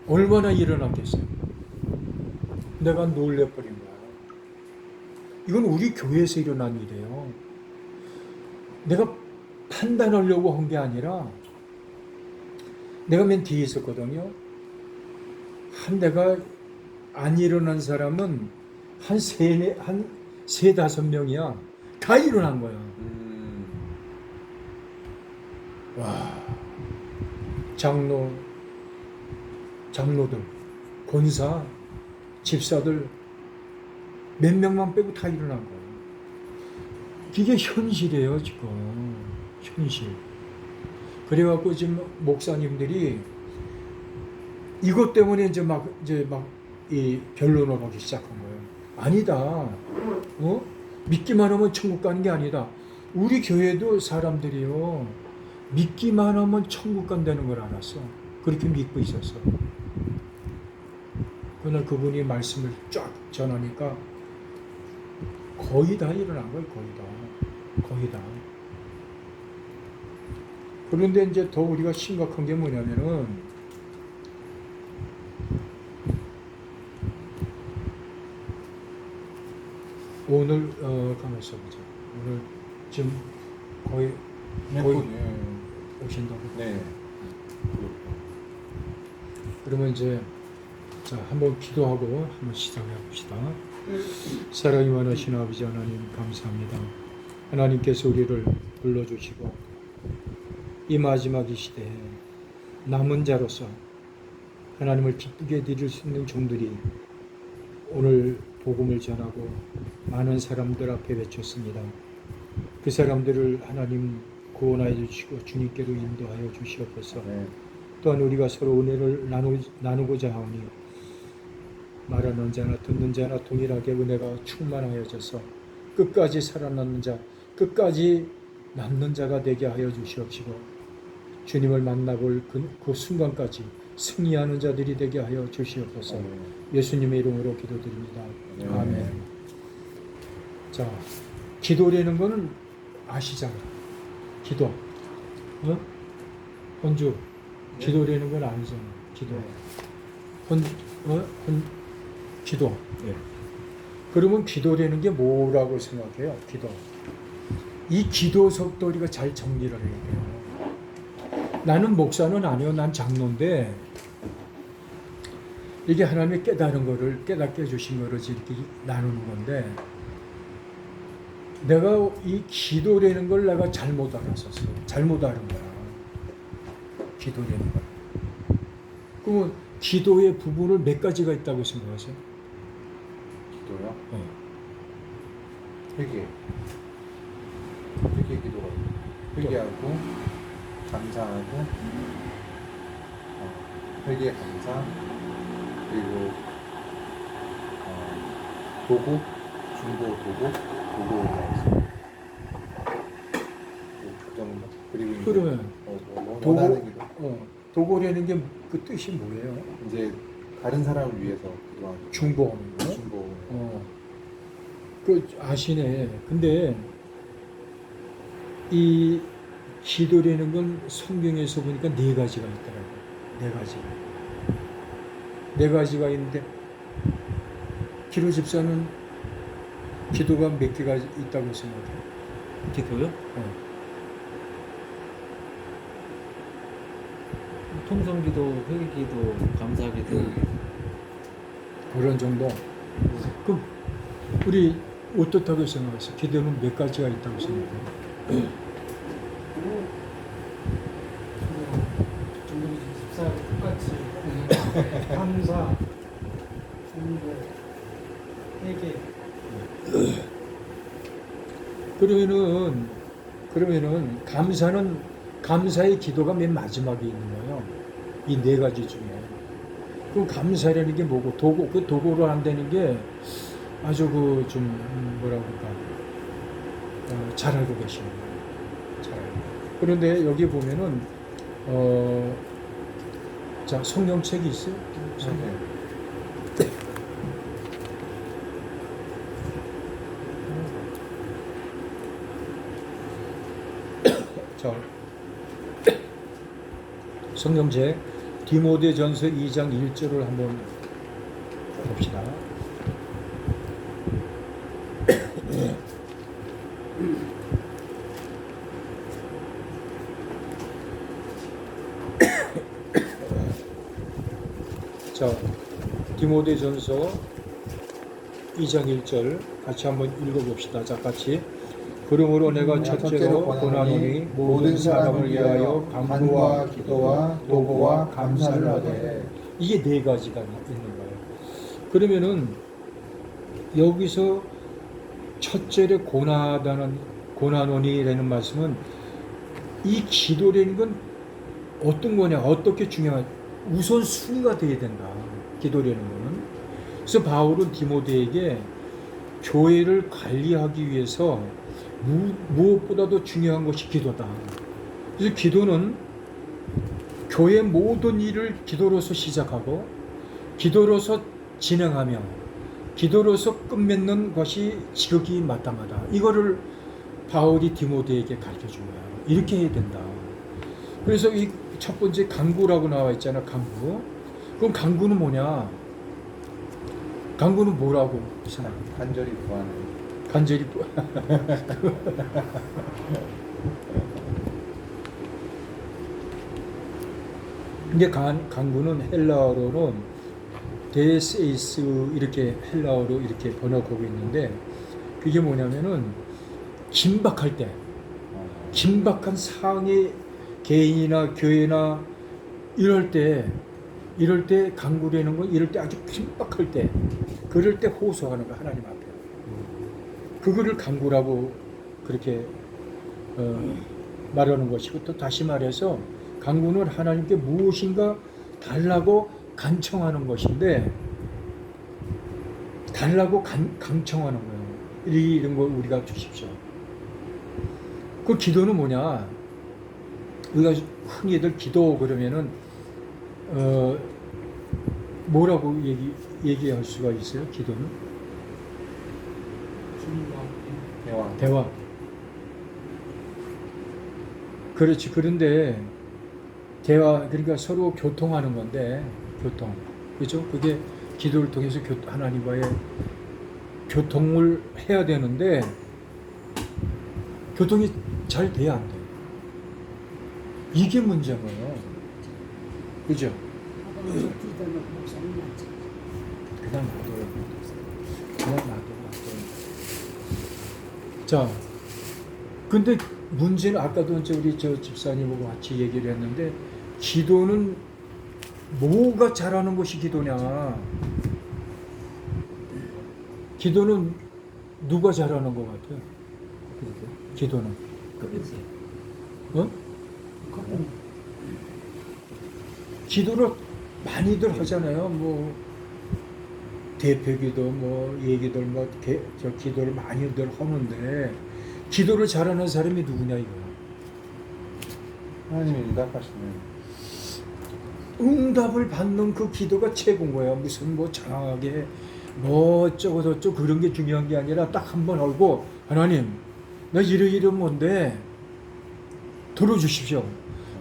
얼마나 일어났겠어요. 내가 놀래버린 거야. 이건 우리 교회에서 일어난 일이에요. 내가 판단하려고 한 게 아니라 내가 맨 뒤에 있었거든요. 내가 안 일어난 사람은 한 세 다섯 명이야. 다 일어난 거야. 와, 장로들, 권사, 집사들 몇 명만 빼고 다 일어난 거예요. 이게 현실이에요, 지금. 현실. 그래갖고 지금 목사님들이 이것 때문에 이제 막 이 변론을 하기 시작한 거예요. 아니다. 믿기만 하면 천국 가는 게 아니다. 우리 교회도 사람들이요. 믿기만 하면 천국 간다는 걸 알았어. 그렇게 믿고 있었어. 그날 그분이 말씀을 쫙 전하니까 거의 다 일어난 거예요. 거의 다. 그런데 이제 더 우리가 심각한 게 뭐냐면은 오늘 가만 있어보자. 오늘 지금 거의 오신다고. 네. 그러면 이제 자 한번 기도하고 한번 시작해 봅시다. 사랑이 많으신 아버지 하나님 감사합니다. 하나님께서 우리를 불러주시고 이 마지막 이 시대에 남은 자로서 하나님을 기쁘게 드릴 수 있는 종들이 오늘 복음을 전하고 많은 사람들 앞에 외쳤습니다. 그 사람들을 하나님 구원하여 주시고 주님께로 인도하여 주시옵소서. 네. 또한 우리가 서로 은혜를 나누고자 하오니 말하는 자나 듣는 자나 동일하게 은혜가 충만하여져서 끝까지 살아남는 자, 끝까지 남는 자가 되게 하여 주시옵시고 주님을 만나볼 그 순간까지 승리하는 자들이 되게 하여 주시옵소서. 예수님의 이름으로 기도드립니다. 아멘. 자, 기도라는 거는 아시잖아. 기도. 헌주. 기도라는 건 아니잖아. 기도. 기도. 네. 그러면 기도라는 게 뭐라고 생각해요? 기도. 이 기도 속도 우리가 잘 정리를 해야 돼요. 나는 목사는 아니요. 난 장로인데 이게 하나님이 깨닫게 해주신 거를 이렇게 나누는 건데 내가 이 기도라는 걸 내가 잘못 알았었어. 잘못 알은 거야. 기도라는 걸. 그러면 기도의 부분을 몇 가지가 있다고 생각하세요? 기도요? 네. 회개 기도가 회개하고 감사하고 회개 감사 그리고 도구 중보 도구 나왔어요. 그 정도. 그리고 그러면 원하는 기도. 도고라는 게 그 뜻이 뭐예요? 이제 다른 사람을 위해서 기도하는 중보하는 거? 중보. 그 아시네. 근데 이 기도라는 건 성경에서 보니까 네 가지가 있더라고요. 네 가지가 있는데 기로 집사는 기도가 몇 개가 있다고 생각해요? 기도요? 통성기도, 회개기도, 감사기도. 그런 정도. 그럼 우리 어떻다고 생각하세요? 기도는 몇 가지가 있다고 생각해요? 우리 집사 똑같이 감사, 중보, 회개. 그러면은 감사의 기도가 맨 마지막에 있는 거예요. 이 네 가지 중에. 그 감사라는 게 뭐고 그 도구로 한다는 게 아주 뭐라고 할까 잘 알고 계시는 거예요. 잘 알고. 그런데 여기 보면은 자 성경책이 있어요. 자 성경책 디모데전서 2장 1절을 한번 봅시다. 자, 디모데전서 2장 1절 같이 한번 읽어봅시다. 자, 같이. 그러므로 내가 첫째로 고난하노니 모든 사람을 위하여 간구와 기도와 도구와 감사를 하되, 이게 네 가지가 있는 거예요. 그러면은 여기서 첫째로 고난하노니라는 말씀은 이 기도라는 건 어떤 거냐, 어떻게 중요한 우선순위가 돼야 된다. 기도라는 거는. 그래서 바울은 디모데에게 교회를 관리하기 위해서 무엇보다도 중요한 것이 기도다. 그래서 기도는 교회 모든 일을 기도로서 시작하고 기도로서 진행하며 기도로서 끝맺는 것이 지극히 마땅하다. 이거를 바울이 디모데에게 가르쳐준 거야. 이렇게 해야 된다. 그래서 이 첫 번째 간구라고 나와 있잖아. 간구. 그럼 간구는 뭐냐? 간구는 뭐라고? 간절히 구하는. 간절히 근데 간구는 헬라어로는 데세이스 이렇게 헬라어로 이렇게 번역하고 있는데 그게 뭐냐면은 긴박할 때 긴박한 상황이 개인이나 교회나 이럴 때 간구라는 건 이럴 때 아주 긴박할 때 그럴 때 호소하는 거 하나님 앞에 그거를 간구라고 그렇게 말하는 것이고 또 다시 말해서 간구는 하나님께 무엇인가 달라고 간청하는 것인데 달라고 강청하는 거예요. 이런 거 우리가 주십시오. 그 기도는 뭐냐? 우리가 흔히들 기도 그러면은 뭐라고 얘기할 수가 있어요? 기도는 대화. 그렇지. 그런데 대화 그러니까 서로 교통하는 건데 교통 그렇죠? 그게 기도를 통해서 하나님과의 교통을 해야 되는데 교통이 잘 돼야 안 돼. 이게 문제인 거예요. 그죠? 그냥 놔둬. 자, 근데 문제는 아까도 이제 우리 저 집사님하고 같이 얘기를 했는데 기도는 뭐가 잘하는 것이 기도냐? 기도는 누가 잘하는 것 같아요? 기도는. 그렇지. 어? 기도를 많이들 하잖아요. 뭐 대표기도 뭐 얘기들 저 기도를 많이들 하는데 기도를 잘하는 사람이 누구냐 이거. 하나님이 응답하시는. 응답을 받는 그 기도가 최고인 거야. 무슨 뭐 장하게 뭐 어쩌고 저쩌고 그런 게 중요한 게 아니라 딱 한 번 하고 하나님 나 이러이러 뭔데 들어주십시오.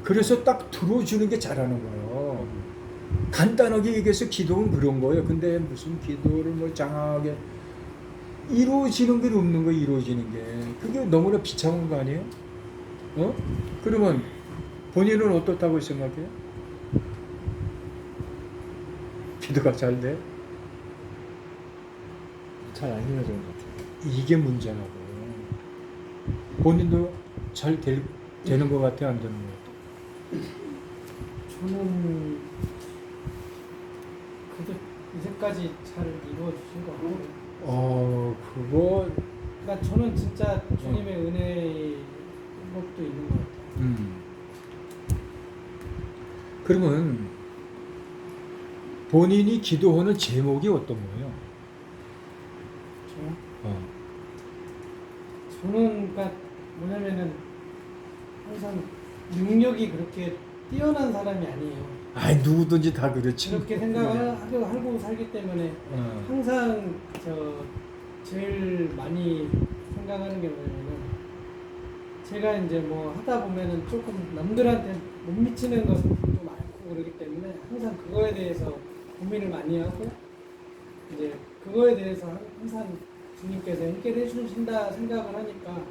그래서 딱 들어주는 게 잘하는 거예요. 간단하게 얘기해서 기도는 그런 거예요. 근데 무슨 기도를 뭐 장하게 이루어지는 게 없는 거예요. 이루어지는 게. 그게 너무나 비참한 거 아니에요? 어? 그러면 본인은 어떻다고 생각해요? 기도가 잘 돼? 잘 안 이루어지는 것 같아요. 이게 문제라고. 본인도 잘 되는 것 같아, 안 되는 것 같아? 저는 그게 이제까지 잘 이루어주신 것 같아요. 그거. 그러니까 저는 진짜 주님의 은혜의 것도 있는 것 같아요. 그러면 본인이 기도하는 제목이 어떤 거예요? 저요? 저는 그러니까 뭐냐면은 항상 능력이 그렇게 뛰어난 사람이 아니에요. 아이 누구든지 다 그렇지. 그렇게 생각을 하고 살기 때문에 항상 제일 많이 생각하는 게 뭐냐면은 제가 이제 뭐 하다 보면은 조금 남들한테 못 미치는 것도 많고 싶고 그러기 때문에 항상 그거에 대해서 고민을 많이 하고 이제 그거에 대해서 항상 주님께서 해결해 주신다 생각을 하니까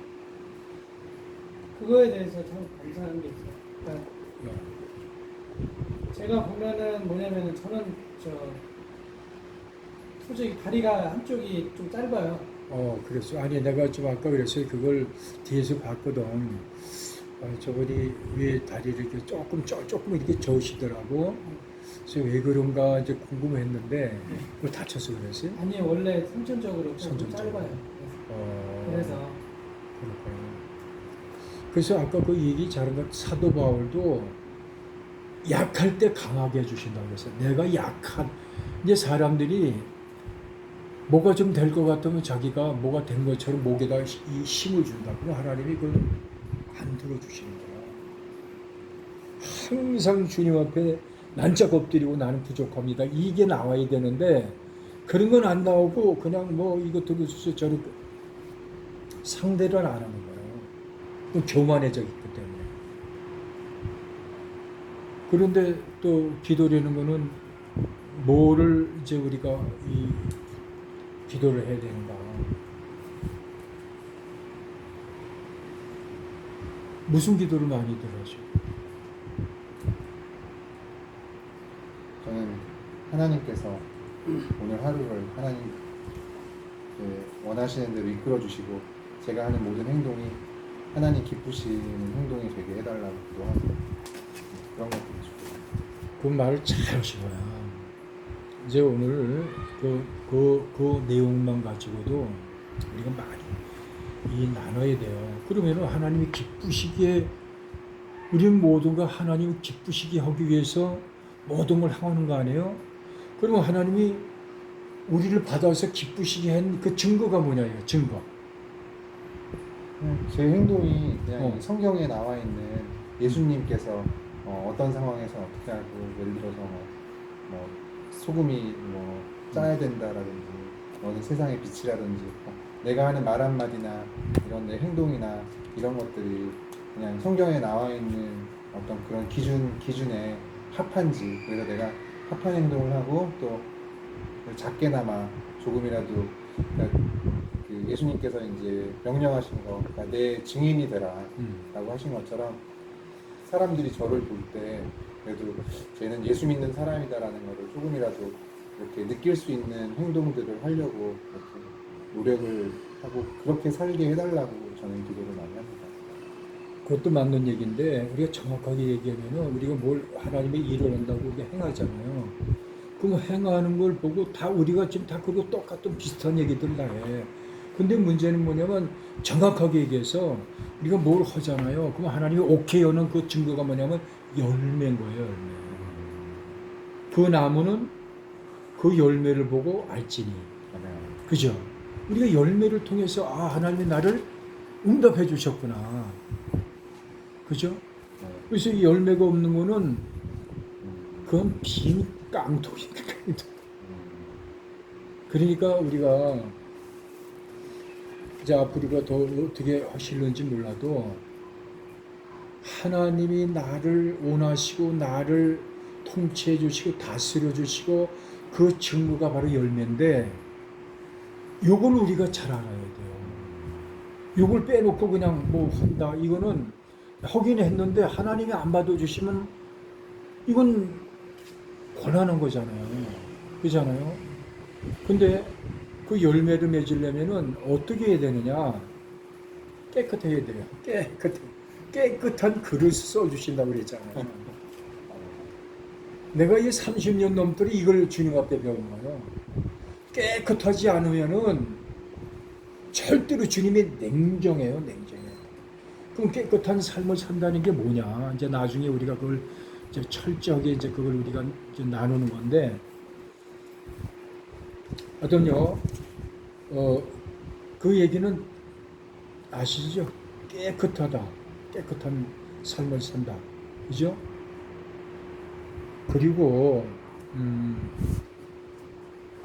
그거에 대해서 참 감사한 게 있어요. 그러니까 제가 보면은 뭐냐면은 저는 솔직히 다리가 한쪽이 좀 짧아요. 그랬어. 아니 내가 좀 아까 그랬어요. 그걸 뒤에서 봤거든. 저분이 왜 다리를 이렇게 조금 이렇게 저으시더라고. 그래서 왜 그런가 이제 궁금했는데 그걸 다쳐서 그랬어요. 아니 원래 선천적으로 좀 선천적으로. 짧아요. 어, 그래서 그렇구나. 그래서 아까 그 얘기 잘한 것 사도 바울도 약할 때 강하게 해주신다고 그랬어요. 내가 약한 이제 사람들이 뭐가 좀 될 것 같으면 자기가 뭐가 된 것처럼 목에다 이 힘을 준다. 그럼 하나님이 그걸 안 들어주시는 거야. 항상 주님 앞에 난짝 엎드리고 나는 부족합니다. 이게 나와야 되는데 그런 건 안 나오고 그냥 뭐 이것도 그렇죠 저렇게 상대를 안 하는 거예요. 또 교만해져 있기 때문에. 그런데 또 기도라는 거는 뭐를 이제 우리가 이 기도를 해야 되는가. 무슨 기도를 많이들 하죠? 저는 하나님께서 오늘 하루를 하나님 원하시는 대로 이끌어 주시고 제가 하는 모든 행동이 하나님 기쁘시는 행동이 되게 해달라고 기도하고 그런 것들이 좋아요. 그 말을 잘 하신 거야. 이제 오늘 그 내용만 가지고도 우리가 많이 나눠야 돼요. 그러면 하나님이 기쁘시기에 우리 모든 걸 하나님이 기쁘시게 하기 위해서 모든 걸 행하는 거 아니에요? 그러면 하나님이 우리를 받아서 기쁘시게 한 그 증거가 뭐냐 이거 증거. 제 행동이 그냥 어. 성경에 나와 있는 예수님께서 어떤 상황에서 어떻게 하고 예를 들어서 뭐 소금이 뭐 짜야 된다라든지 너는 세상의 빛이라든지 내가 하는 말 한마디나 이런 내 행동이나 이런 것들이 그냥 성경에 나와 있는 어떤 그런 기준에 합한지 그래서 내가 합한 행동을 하고 또 작게나마 조금이라도 그러니까 그 예수님께서 이제 명령하신 거 그러니까 내 증인이 되라라고 하신 것처럼 사람들이 저를 볼 때 그래도 쟤는 예수 믿는 사람이다라는 것을 조금이라도 이렇게 느낄 수 있는 행동들을 하려고 이렇게 노력을 하고 그렇게 살게 해달라고 저는 기도를 많이 합니다. 그것도 맞는 얘기인데 우리가 정확하게 얘기하면은 우리가 뭘 하나님의 일을 한다고 우리가 행하잖아요. 그럼 행하는 걸 보고 다 우리가 지금 다 그거 똑같은 비슷한 얘기들 다 해. 근데 문제는 뭐냐면 정확하게 얘기해서 우리가 뭘 하잖아요. 그럼 하나님이 오케이 하는 그 증거가 뭐냐면 열매인 거예요. 열매. 그 나무는 그 열매를 보고 알지니. 그죠? 우리가 열매를 통해서 하나님이 나를 응답해 주셨구나. 그죠? 그래서 이 열매가 없는 거는 그건 빈 깡통이니까. 그러니까 우리가 이제 앞으로가 더 어떻게 하실는지 몰라도 하나님이 나를 원하시고 나를 통치해 주시고 다스려 주시고 그 증거가 바로 열매인데 요걸 우리가 잘 알아야 돼요. 요걸 빼놓고 그냥 뭐 한다 이거는 하긴 했는데 하나님이 안 받아주시면 이건 곤란한 거잖아요. 그렇잖아요. 근데 그 열매를 맺으려면은 어떻게 해야 되느냐? 깨끗해야 돼요. 깨끗한 글을 써주신다고 그랬잖아요. 내가 이 30년 넘도록 이걸 주님 앞에 배운 거예요. 깨끗하지 않으면은 절대로 주님이 냉정해요, 냉정해. 그럼 깨끗한 삶을 산다는 게 뭐냐? 이제 나중에 우리가 그걸 이제 철저하게 이제 그걸 우리가 이제 나누는 건데, 하여튼요, 그 얘기는 아시죠? 깨끗하다, 깨끗한 삶을 산다, 그죠? 그리고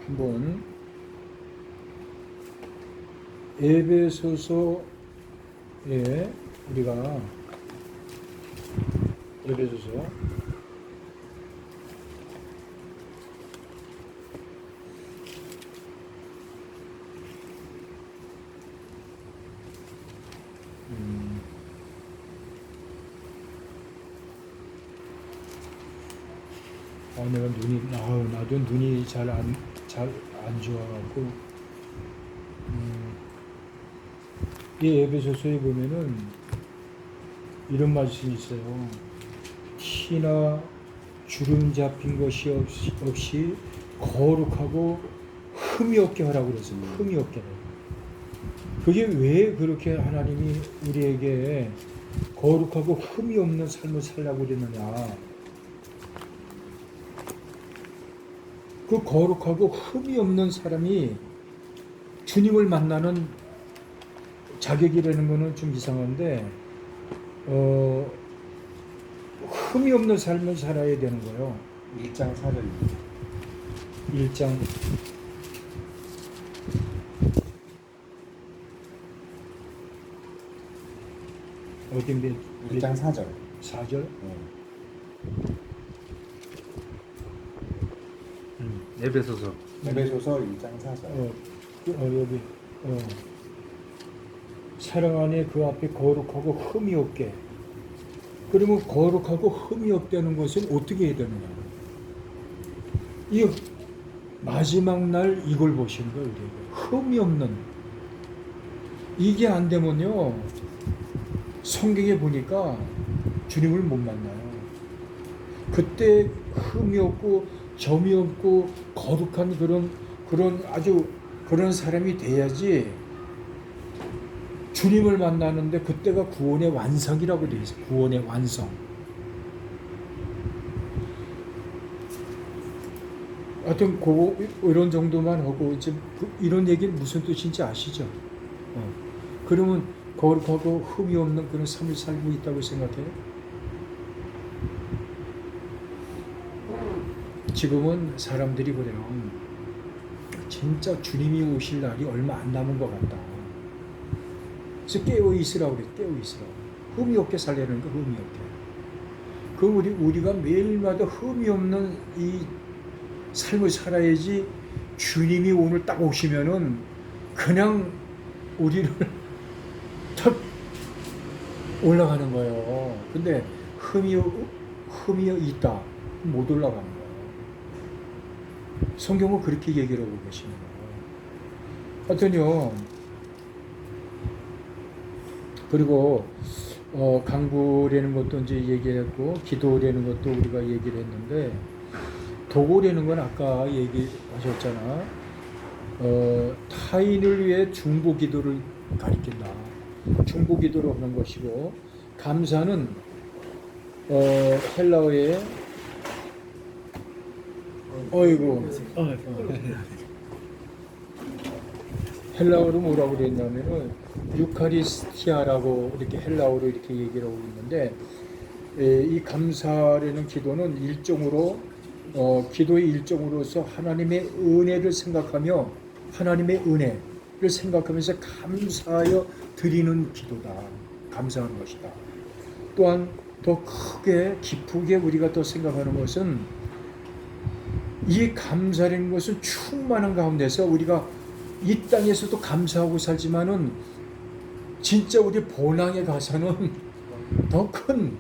한번 에베소서에 우리가 에베소서 내가 나도 눈이 잘 안 좋아갖고 이 에베소서에 보면은 이런 말씀이 있어요. 티나 주름 잡힌 것이 없이 거룩하고 흠이 없게 하라고 그랬어요. 흠이 없게. 그게 왜 그렇게 하나님이 우리에게 거룩하고 흠이 없는 삶을 살라고 그랬느냐. 그 거룩하고 흠이 없는 사람이 주님을 만나는 자격이라는 거는 좀 이상한데 흠이 없는 삶을 살아야 되는 거예요. 1장 4절입니다. 1장 어딘데? 1장 4절. 4절? 에베소서 에베소서 1장 4절. 여기 사랑 안에 그 앞에 거룩하고 흠이 없게. 그러면 거룩하고 흠이 없다는 것은 어떻게 해야 되느냐? 이 마지막 날 이걸 보시는 거예요. 우리에게. 흠이 없는. 이게 안 되면요, 성경에 보니까 주님을 못 만나요. 그때 흠이 없고 점이 없고 거룩한 그런 아주 그런 사람이 돼야지 주님을 만나는데 그때가 구원의 완성이라고 되어 있어요. 구원의 완성. 하여튼 이런 정도만 하고 이제 이런 얘기는 무슨 뜻인지 아시죠? 그러면 거룩하고 흠이 없는 그런 삶을 살고 있다고 생각해요? 지금은 사람들이 그래요. 진짜 주님이 오실 날이 얼마 안 남은 것 같다. 그래서 깨어 있으라고 그래. 깨어 있으라고. 흠이 없게 살려는 거, 흠이 없게. 그럼 우리가 매일마다 흠이 없는 이 삶을 살아야지 주님이 오늘 딱 오시면은 그냥 우리를 탁 올라가는 거예요. 근데 흠이 있다. 못 올라가는 거예요. 성경은 그렇게 얘기를 하고 계시는 거예요. 하여튼요, 그리고 강구라는 것도 이제 얘기했고, 기도라는 것도 우리가 얘기를 했는데, 도구라는 건 아까 얘기하셨잖아. 타인을 위해 중보 기도를 가리킨다. 중보 기도로 하는 것이고, 감사는 헬라어에 헬라어로 뭐라고 그랬냐면은 유카리스티아라고 이렇게 헬라어로 이렇게 얘기를 하고 있는데, 이 감사라는 기도는 일종으로 기도의 일종으로서 하나님의 은혜를 생각하며 하나님의 은혜를 생각하면서 감사하여 드리는 기도다. 감사하는 것이다. 또한 더 크게 깊게 우리가 더 생각하는 것은 이 감사라는 것은 충만한 가운데서 우리가 이 땅에서도 감사하고 살지만은 진짜 우리 본향에 가서는 더 큰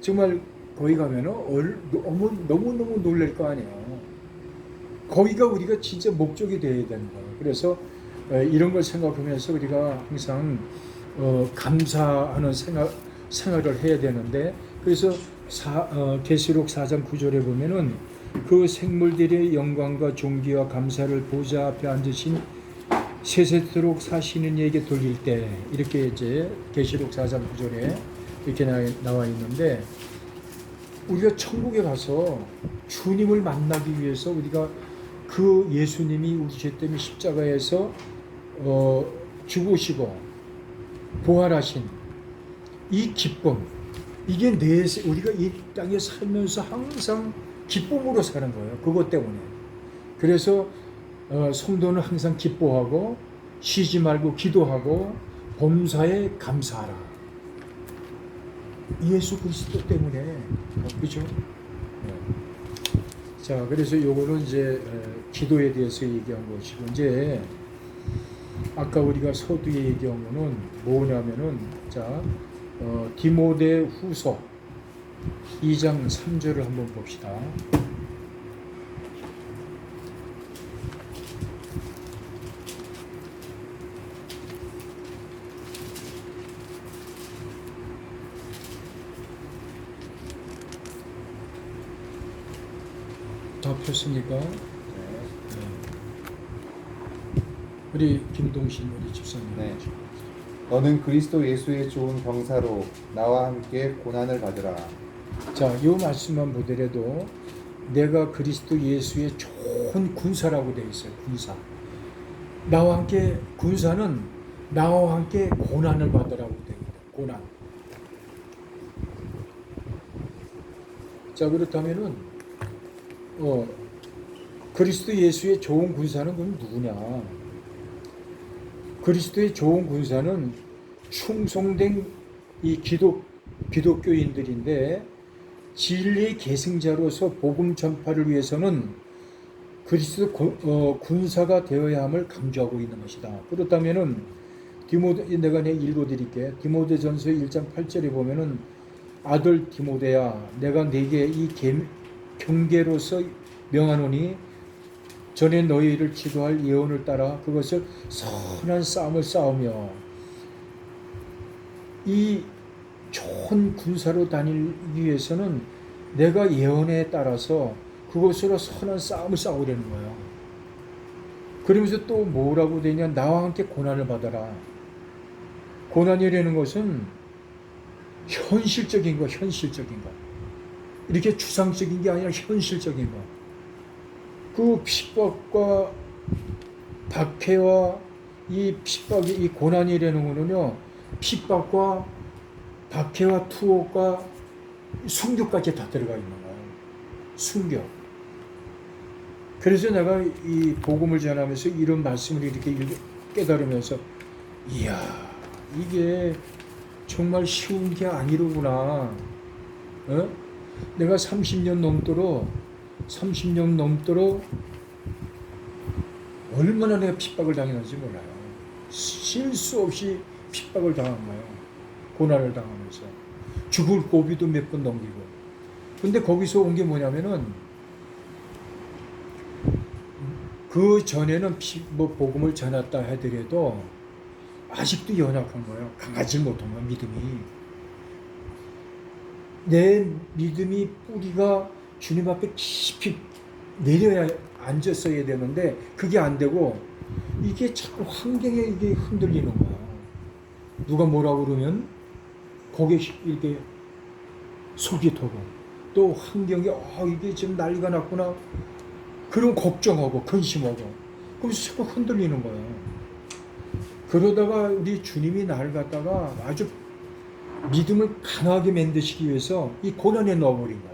정말 거기 가면은 너무너무 놀랄 거 아니에요. 거기가 우리가 진짜 목적이 되어야 되는 거예요. 그래서 이런 걸 생각하면서 우리가 항상 감사하는 생활을 해야 되는데, 그래서 계시록 4장 9절에 보면은 그 생물들의 영광과 존귀와 감사를 보좌 앞에 앉으신 세세토록 사시는 이에게 돌릴 때, 이렇게 이제 계시록 4장 9절에 이렇게 나와 있는데, 우리가 천국에 가서 주님을 만나기 위해서 우리가 그 예수님이 우리 죄 때문에 십자가에서 죽으시고 부활하신 이 기쁨, 이게 우리가 이 땅에 살면서 항상 기쁨으로 사는 거예요. 그것 때문에. 그래서 성도는 항상 기뻐하고 쉬지 말고 기도하고 범사에 감사하라. 예수 그리스도 때문에. 그렇죠? 자, 그래서 요거는 이제 기도에 대해서 얘기한 것이고, 이제 아까 우리가 서두에 얘기한 거는 뭐냐면은, 자, 디모데 후서 2장 3절을 한번 봅시다. 다 폈습니까? 네. 우리 김동신 우리 집사님. 네. 너는 그리스도 예수의 좋은 병사로 나와 함께 고난을 받으라. 자, 이 말씀만 보더라도 내가 그리스도 예수의 좋은 군사라고 되어 있어요. 군사. 나와 함께 군사는 나와 함께 고난을 받으라고 되어 있다. 고난. 자, 그렇다면은 그리스도 예수의 좋은 군사는 그럼 누구냐? 그리스도의 좋은 군사는 충성된 이 기독교인들인데 진리의 계승자로서 복음 전파를 위해서는 그리스도 군사가 되어야 함을 강조하고 있는 것이다. 그렇다면은 내가 읽어드릴게. 디모데전서 1장 8절에 보면은 아들 디모데야, 내가 네게 이 경계로서 명하노니 전에 너희를 지도할 예언을 따라 그것을 선한 싸움을 싸우며 이 좋은 군사로 다니기 위해서는 내가 예언에 따라서 그것으로 선한 싸움을 싸우려는 거예요. 그러면서 또 뭐라고 되냐? 나와 함께 고난을 받아라. 고난이라는 것은 현실적인 거, 현실적인 거. 이렇게 추상적인 게 아니라 현실적인 거. 그 핍박과 박해와 이 핍박이 이 고난이라는 거는요, 핍박과 박해와 투옥과 순교까지 다 들어가 있는 거예요. 순교. 그래서 내가 이 복음을 전하면서 이런 말씀을 이렇게 깨달으면서 이야, 이게 정말 쉬운 게 아니로구나. 내가 30년 넘도록 얼마나 내가 핍박을 당했는지 몰라요. 실수 없이 핍박을 당한 거예요. 고난을 당하면서. 죽을 고비도 몇 번 넘기고. 근데 거기서 온 게 뭐냐면은 그 전에는 복음을 전했다 하더라도 아직도 연약한 거예요. 강하지 못한 거예요, 믿음이. 내 믿음이 뿌리가 주님 앞에 깊이 내려야 앉았어야 되는데 그게 안 되고 이게 자꾸 환경에 이게 흔들리는 거야. 누가 뭐라고 그러면 거기에 이렇게 속이 타고 또 환경이 이게 지금 난리가 났구나. 그럼 걱정하고 근심하고 그래서 자꾸 흔들리는 거야. 그러다가 우리 주님이 나를 갖다가 아주 믿음을 강하게 만드시기 위해서 이 고난에 넣어버린 거예요.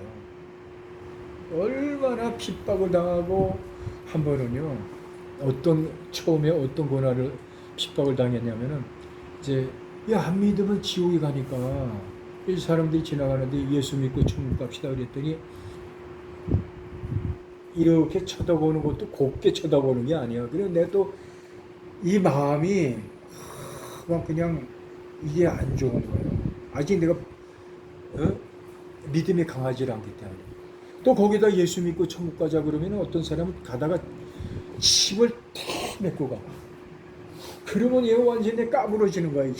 얼마나 핍박을 당하고 한 번은요, 처음에 어떤 고난을 핍박을 당했냐면은 이제 안 믿으면 지옥에 가니까 이 사람들이 지나가는데 예수 믿고 천국 갑시다 그랬더니 이렇게 쳐다보는 것도 곱게 쳐다보는 게 아니야. 그래서 내가 또 이 마음이 그냥 이게 안 좋은 거예요. 아직 내가 믿음이 강하지 않기 때문에. 또 거기다 예수 믿고 천국 가자 그러면 어떤 사람은 가다가 침을 탁 맺고 가. 그러면 얘 완전히 까부러지는 거야.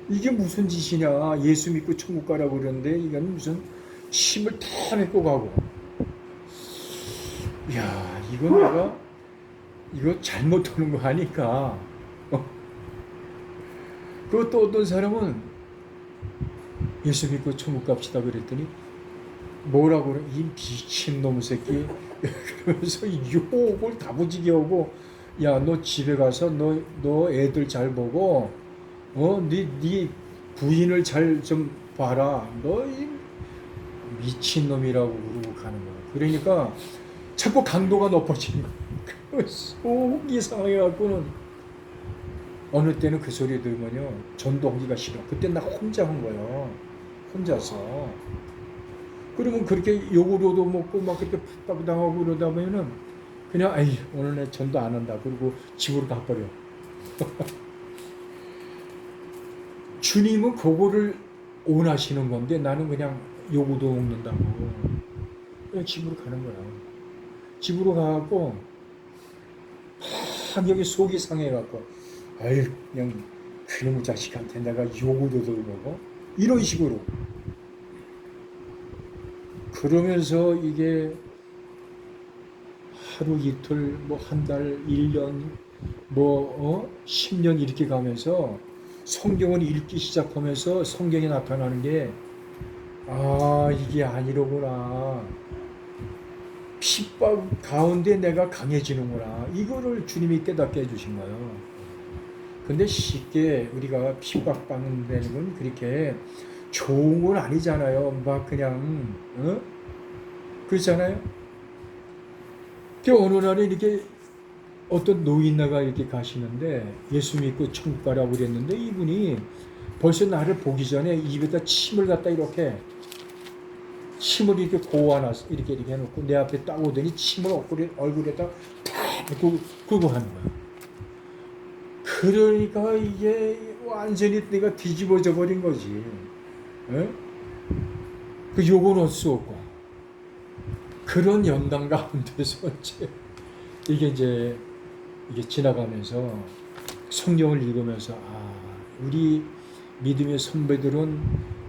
이게 무슨 짓이냐. 예수 믿고 천국 가라고 그러는데 이건 무슨 침을 탁 맺고 가고. 야, 이건 내가 이거 잘못하는 거 아니까. 그것도 어떤 사람은 예수 믿고 천국 갑시다 그랬더니 뭐라고 그래? 이 미친놈 새끼. 그러면서 욕을 다부지게 하고, 야, 너 집에 가서 너 애들 잘 보고, 네 부인을 잘 좀 봐라. 너 이 미친놈이라고 그러고 가는 거야. 그러니까 자꾸 강도가 높아지는 거야. 속이 상해갖고는 어느 때는 그 소리 들으면요, 전도하기가 싫어. 그때 나 혼자 한 거예요. 혼자서. 그러면 그렇게 욕으로도 먹고 막 그렇게 핍박당하고 그러다 보면은 그냥 오늘 내 전도 안 한다. 그리고 집으로 가버려. 주님은 그거를 원하시는 건데 나는 그냥 요구도 먹는다고. 그냥 집으로 가는 거야. 집으로 가갖고 막 여기 속이 상해갖고 아유 그냥 그놈의 자식한테 내가 요구도 들고 이런 식으로. 그러면서 이게 하루 이틀 뭐 한 달 1년 뭐 10년 이렇게 가면서 성경을 읽기 시작하면서 성경에 나타나는 게 아 이게 아니로구나. 핍박 가운데 내가 강해지는구나. 이거를 주님이 깨닫게 해주신 거예요. 근데 쉽게 우리가 핍박받는 건 그렇게 좋은 건 아니잖아요. 막 그냥 그렇잖아요. 그 어느 날에 이렇게 어떤 노인네가 이렇게 가시는데 예수 믿고 천국 가라고 그랬는데 이분이 벌써 나를 보기 전에 입에다 침을 갖다 이렇게 침을 이렇게 고아놨어. 이렇게 해놓고 내 앞에 딱 오더니 침을 얼굴에다 탁 긁고 하는 거야. 그러니까 이게 완전히 내가 뒤집어져 버린 거지. 에? 그 욕은 할 수 없고. 그런 연단 가운데서 이제 이게 지나가면서 성경을 읽으면서 아, 우리 믿음의 선배들은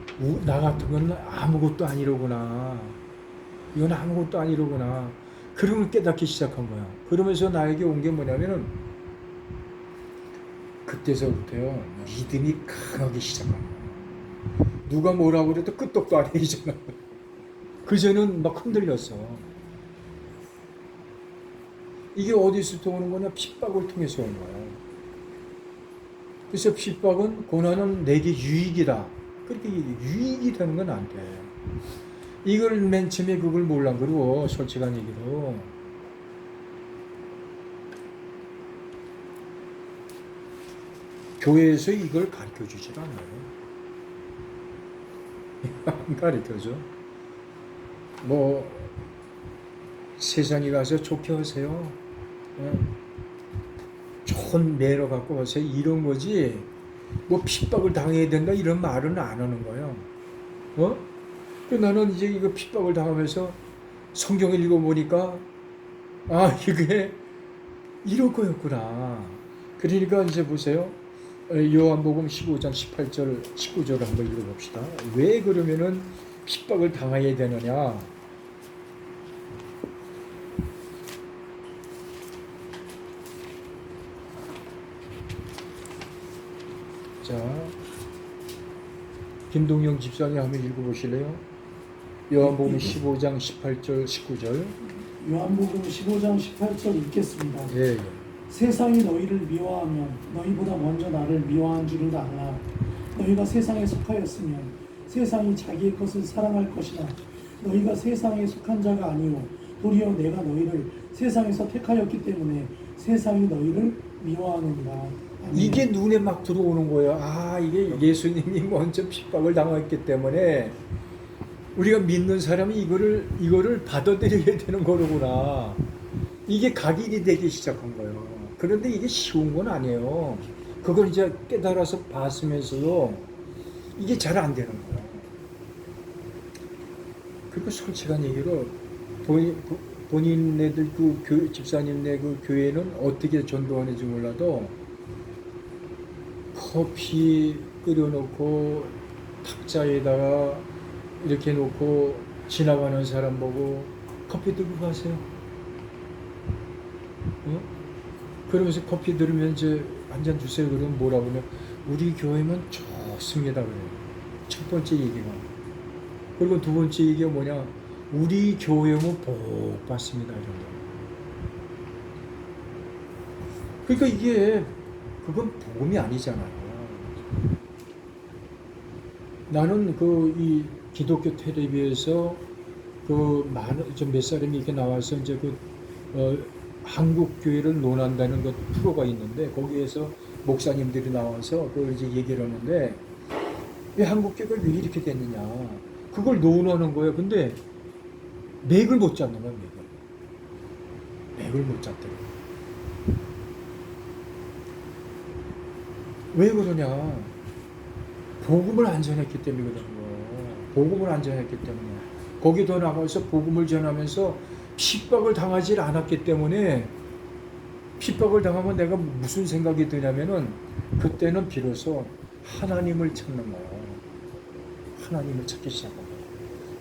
나 같은 건 아무것도 아니로구나. 이건 아무것도 아니로구나. 그런 걸 깨닫기 시작한 거야. 그러면서 나에게 온 게 뭐냐면은 그때서부터요 믿음이 강하기 시작한 거야. 누가 뭐라고 그래도 끄떡도 안 해이잖아. 그전은 막 흔들렸어. 이게 어디서부터 오는 거냐? 핍박을 통해서 오는 거야. 그래서 핍박은 고난은 내게 유익이다. 그렇게 유익이 되는 건 안 돼. 이걸 맨 처음에 그걸 몰라. 그리고 솔직한 얘기로 교회에서 이걸 가르쳐 주질 않아요. 안 가르쳐줘. 뭐 세상에 가서 좋게 하세요. 좋은 매너 갖고 가세요. 이런 거지. 뭐 핍박을 당해야 된다 이런 말은 안 하는 거예요. 나는 이제 이거 핍박을 당하면서 성경을 읽어보니까 아 이게 이럴 거였구나. 그러니까 이제 보세요. 요한복음 15장 18절 19절을 한번 읽어봅시다. 왜 그러면은 핍박을 당해야 되느냐. 자, 김동영 집사님 한번 읽어보실래요? 요한복음 15장 18절 19절. 요한복음 15장 18절 읽겠습니다. 예. 세상이 너희를 미워하면 너희보다 먼저 나를 미워한 줄을 알아. 너희가 세상에 속하였으면 세상이 자기의 것을 사랑할 것이나 너희가 세상에 속한 자가 아니오 도리어 내가 너희를 세상에서 택하였기 때문에 세상이 너희를 미워하는다. 아멘. 이게 눈에 막 들어오는 거예요. 아, 이게 예수님이 먼저 핍박을 당했기 때문에 우리가 믿는 사람이 이거를 받아들여야 되는 거로구나. 이게 각인이 되기 시작한 거예요. 그런데 이게 쉬운 건 아니에요. 그걸 이제 깨달아서 봤으면서도 이게 잘 안 되는 거예요. 그리고 솔직한 얘기로 본인네들 집사님네 그 교회는 어떻게 전도하는지 몰라도 커피 끓여놓고 탁자에다가 이렇게 놓고 지나가는 사람 보고 커피 들고 가세요. 그러면서 커피 들으면 이제 한 잔 주세요. 그러면 뭐라고 그러냐? 우리 교회면 좋습니다. 그래요. 첫 번째 얘기가. 그리고 두 번째 얘기가 뭐냐? 우리 교회면 복 받습니다. 이런 거. 그러니까 이게 그건 복음이 아니잖아요. 나는 이 기독교 텔레비에서 몇 사람이 이렇게 나와서 이제 한국 교회를 논한다는 것 프로가 있는데 거기에서 목사님들이 나와서 그걸 이제 얘기를 하는데 왜 한국 교회가 왜 이렇게 됐느냐 그걸 논하는 거예요. 근데 맥을 못 잡는 거야. 맥을 못 잡더라고. 왜 그러냐? 복음을 안 전했기 때문이거든요. 복음을 안 전했기 때문에. 거기도 나가서 복음을 전하면서 핍박을 당하지 않았기 때문에 핍박을 당하면 내가 무슨 생각이 드냐면은 그때는 비로소 하나님을 찾는 거예요. 하나님을 찾기 시작한 거예요.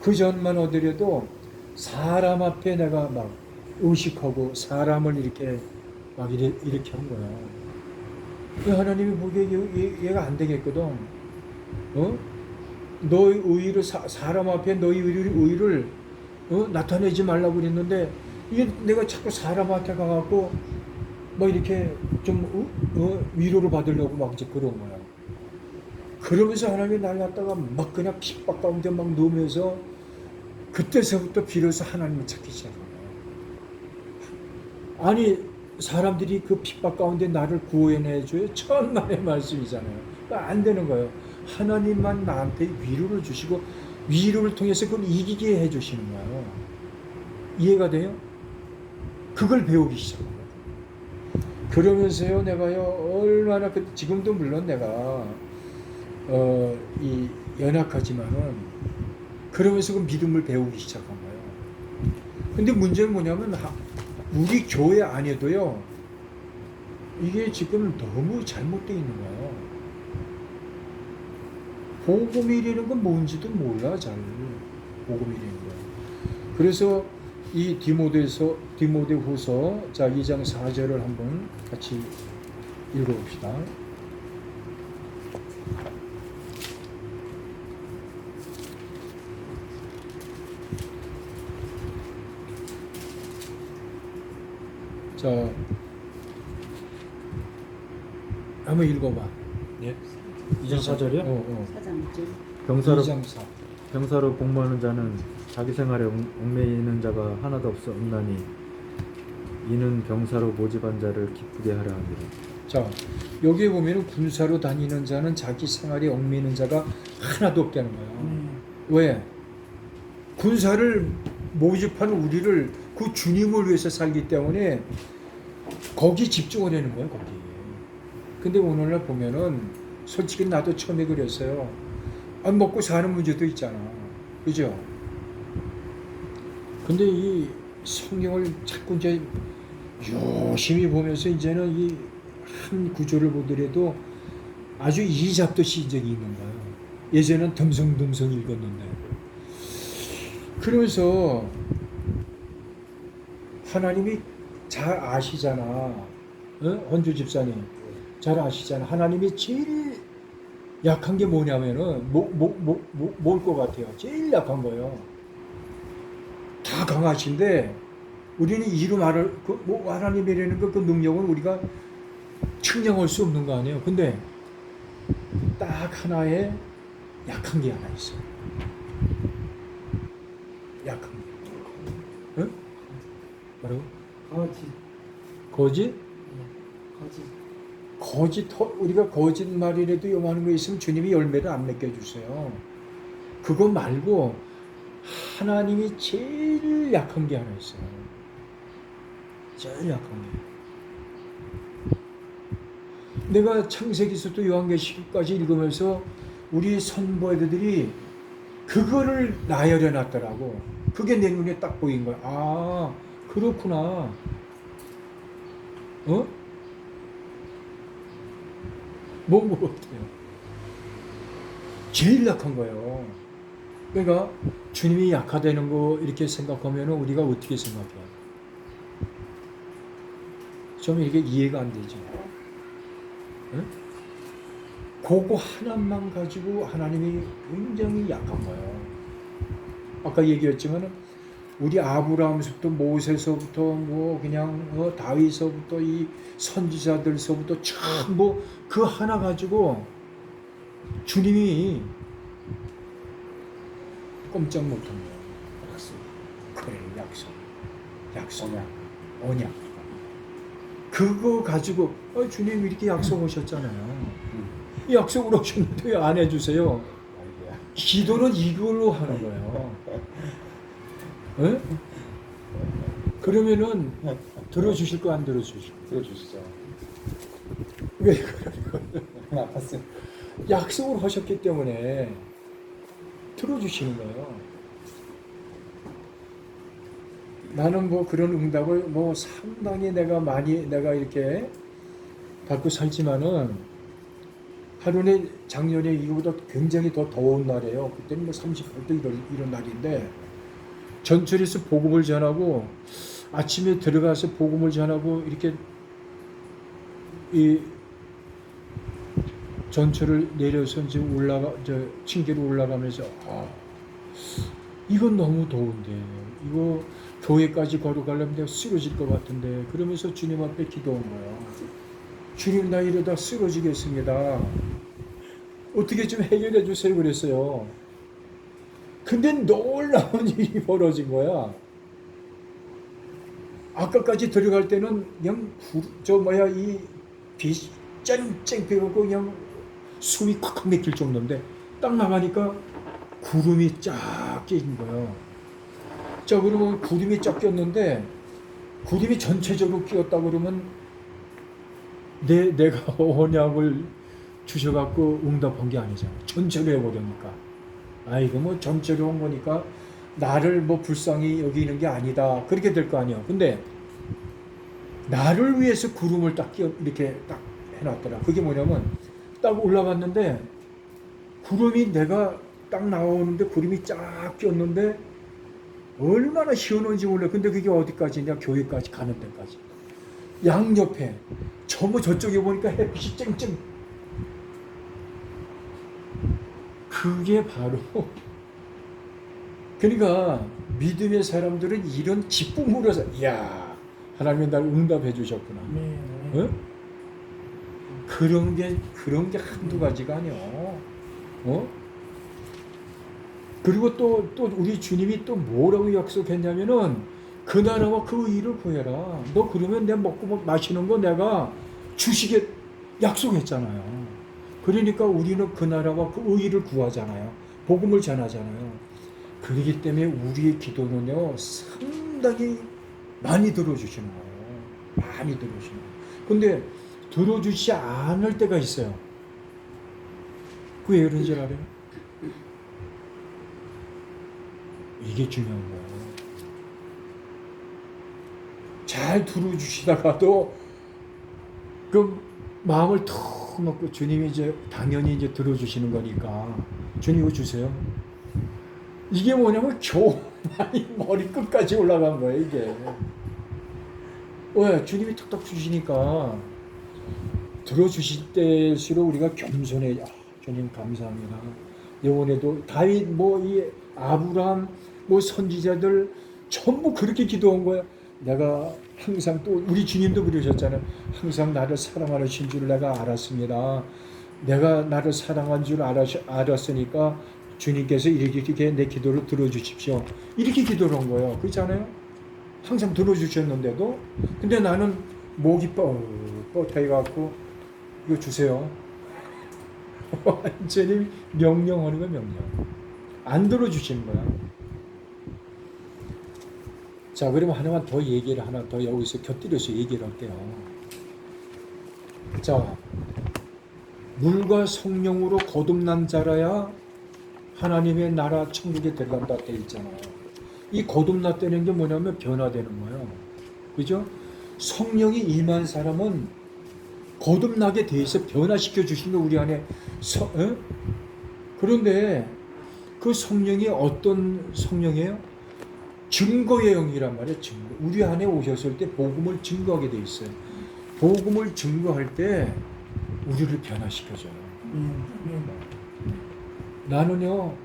그 전만 하더라도 사람 앞에 내가 막 의식하고 사람을 이렇게 막 이렇게 한 거야. 그 하나님이 보기에 얘가 안 되겠거든. 너의 의의를 사람 앞에 너의 의의를 나타내지 말라고 그랬는데 이게 내가 자꾸 사람 앞에 가갖고 막 이렇게 좀 위로를 받으려고 막 이제 그런 거야. 그러면서 하나님이 날 갖다가 막 그냥 핍박 가운데 막 넣으면서 그때서부터 비로소 하나님을 찾기 시작한 거야. 아니 사람들이 그 핍박 가운데 나를 구원해줘요. 천만의 말씀이잖아요. 그러니까 안 되는 거예요. 하나님만 나한테 위로를 주시고 위로를 통해서 그걸 이기게 해주시는 거예요. 이해가 돼요? 그걸 배우기 시작한 거예요. 그러면서요 내가요 얼마나 지금도 물론 내가 이 연약하지만은 그러면서 그 믿음을 배우기 시작한 거예요. 근데 문제는 뭐냐면 우리 교회 안에도요 이게 지금 너무 잘못되어 있는 거예요. 복음이라는 건 뭔지도 몰라 잘. 복음이라는 거. 그래서 이 디모데후서 자 2장 4절을 한번 같이 읽어봅시다. 자, 한번 읽어봐. 예. 2장 4절이요? 사장이죠. 병사로 2장 4. 병사로 복무하는 자는 자기 생활에 얽매이는 자가 하나도 없나니 이는 병사로 모집한 자를 기쁘게 하려 함이라. 자, 여기에 보면은 군사로 다니는 자는 자기 생활에 얽매이는 자가 하나도 없다는 거야. 왜? 군사를 모집한 우리를 그 주님을 위해서 살기 때문에 거기 집중을 하는 거예요, 거기. 근데 오늘날 보면은 솔직히 나도 처음에 그랬어요. 먹고 사는 문제도 있잖아. 그죠? 근데 이 성경을 자꾸 이제 열심히 보면서 이제는 이 한 구조를 보더라도 아주 이잡듯이 이제 읽는 거예요. 예전에는 듬성듬성 읽었는데. 그러면서 하나님이 잘 아시잖아. 헌주 집사님. 잘 아시잖아. 하나님이 제일 약한 게 뭐냐면은 뭘 것 같아요? 제일 약한 거예요. 다 강하신데 우리는 이루 말을 하나님이라는 그 능력은 우리가 측량할 수 없는 거 아니에요. 근데 딱 하나의 약한 게 하나 있어요. 약한 게. 응? 뭐라고? 거짓? 거짓, 우리가 거짓말이라도 요만한 거 있으면 주님이 열매를 안 맺겨주세요. 그거 말고 하나님이 제일 약한 게 하나 있어요. 제일 약한 게. 내가 창세기서부터 요한계시까지 읽으면서 우리 선보애들이 그거를 나열해 놨더라고. 그게 내 눈에 딱 보인 거야. 아, 그렇구나. 뭔 것 같아요? 제일 약한 거예요. 그러니까 주님이 약하다는 거 이렇게 생각하면 우리가 어떻게 생각해요? 좀 이게 이해가 안 되죠. 응? 그거 하나만 가지고 하나님이 굉장히 약한 거예요. 아까 얘기했지만 우리 아브라함서부터 모세서부터 뭐 그냥 다윗서부터 이 선지자들서부터 전부 그 하나 가지고 주님이 꼼짝 못한 거예요. 약속. 그래, 약속. 언약. 그거 가지고 주님 이렇게 약속하셨잖아요. 이 약속을 하셨는데 왜 안 해주세요? 기도는 이걸로 하는 거예요. 에? 그러면은 들어주실 거 안 들어주실 거? 들어주시죠. 왜 그러냐고. 아팠어요. 약속을 하셨기 때문에 들어주시는 거예요. 나는 뭐 그런 응답을 뭐 상당히 내가 이렇게 받고 살지만은 하루에 작년에 이거보다 굉장히 더 더운 날이에요. 그때는 뭐 38도 이런 날인데 전철에서 복음을 전하고 아침에 들어가서 복음을 전하고 이렇게 이 전철을 내려서 이제 층계로 올라가면서 이건 너무 더운데 이거 교회까지 걸어가려면 내가 쓰러질 것 같은데 그러면서 주님 앞에 기도한 거야. 주님 나 이러다 쓰러지겠습니다. 어떻게 좀 해결해 주세요 그랬어요. 근데 놀라운 일이 벌어진 거야. 아까까지 들어갈 때는 그냥 이 빛이 쨍쨍 피고 그냥 숨이 콱콱 막힐 정도인데 딱 나가니까 구름이 쫙 끼는 거예요. 자 그러면 구름이 쫙 꼈는데 구름이 전체적으로 끼었다 그러면 내가 언약을 주셔갖고 응답한 게 아니잖아. 전체로 해버리니까. 이거 뭐 전체로 한 거니까 나를 뭐 불쌍히 여기는 게 아니다. 그렇게 될 거 아니야. 근데 나를 위해서 구름을 딱 이렇게 딱 해놨더라. 그게 뭐냐면 딱 올라갔는데 구름이 내가 딱 나오는데 구름이 쫙 꼈는데 얼마나 시원한지 몰라. 근데 그게 어디까지냐? 교회까지 가는 데까지. 양옆에 전부 저쪽에 보니까 햇빛이 쨍쨍. 그게 바로 그러니까 믿음의 사람들은 이런 기쁨으로 이야 하나님이 날 응답해 주셨구나. 네. 어? 그런 게 한두 가지가 아니야. 그리고 또 우리 주님이 또 뭐라고 약속했냐면은 그 나라와 그 의를 구해라. 너 그러면 내가 먹고 마시는 거 내가 주시게 약속했잖아요. 그러니까 우리는 그 나라와 그 의를 구하잖아요. 복음을 전하잖아요. 그렇기 때문에 우리의 기도는요 상당히 많이 들어주시는 거예요. 많이 들어주시는 거예요. 근데 들어주지 않을 때가 있어요. 왜 그런 줄 알아요? 이게 중요한 거예요. 잘 들어주시다가도 그 마음을 턱 놓고 주님이 이제 당연히 이제 들어주시는 거니까 주님 이거 주세요. 이게 뭐냐면 교만이 머리 끝까지 올라간 거예요. 이게 왜 주님이 턱턱 주시니까 들어주실 때일수록 우리가 겸손해. 주님 감사합니다. 이번에도 다윗 이 아브람 선지자들 전부 그렇게 기도한 거야. 내가 항상 또 우리 주님도 그러셨잖아요. 항상 나를 사랑하신 줄 내가 알았습니다. 내가 나를 사랑한 줄 알았으니까 주님께서 이렇게 내 기도를 들어주십시오. 이렇게 기도를 한 거예요. 그렇잖아요. 항상 들어주셨는데도 근데 나는 목이 뻣뻣해갖고 이거 주세요. 완전히 명령하는 거야. 명령. 안 들어주시는 거야. 자, 그러면 하나 더 여기서 곁들여서 얘기를 할게요. 자, 물과 성령으로 거듭난 자라야 하나님의 나라 천국에 들어간다 돼 있잖아요. 이 거듭났다는 게 뭐냐면 변화되는 거예요. 그죠? 성령이 임한 사람은 거듭나게 돼 있어 변화시켜 주시는 거 우리 안에 그런데 그 성령이 어떤 성령이에요? 증거의 영이란 말이에요. 증거. 우리 안에 오셨을 때 복음을 증거하게 돼 있어요. 복음을 증거할 때 우리를 변화시켜줘요. 나는요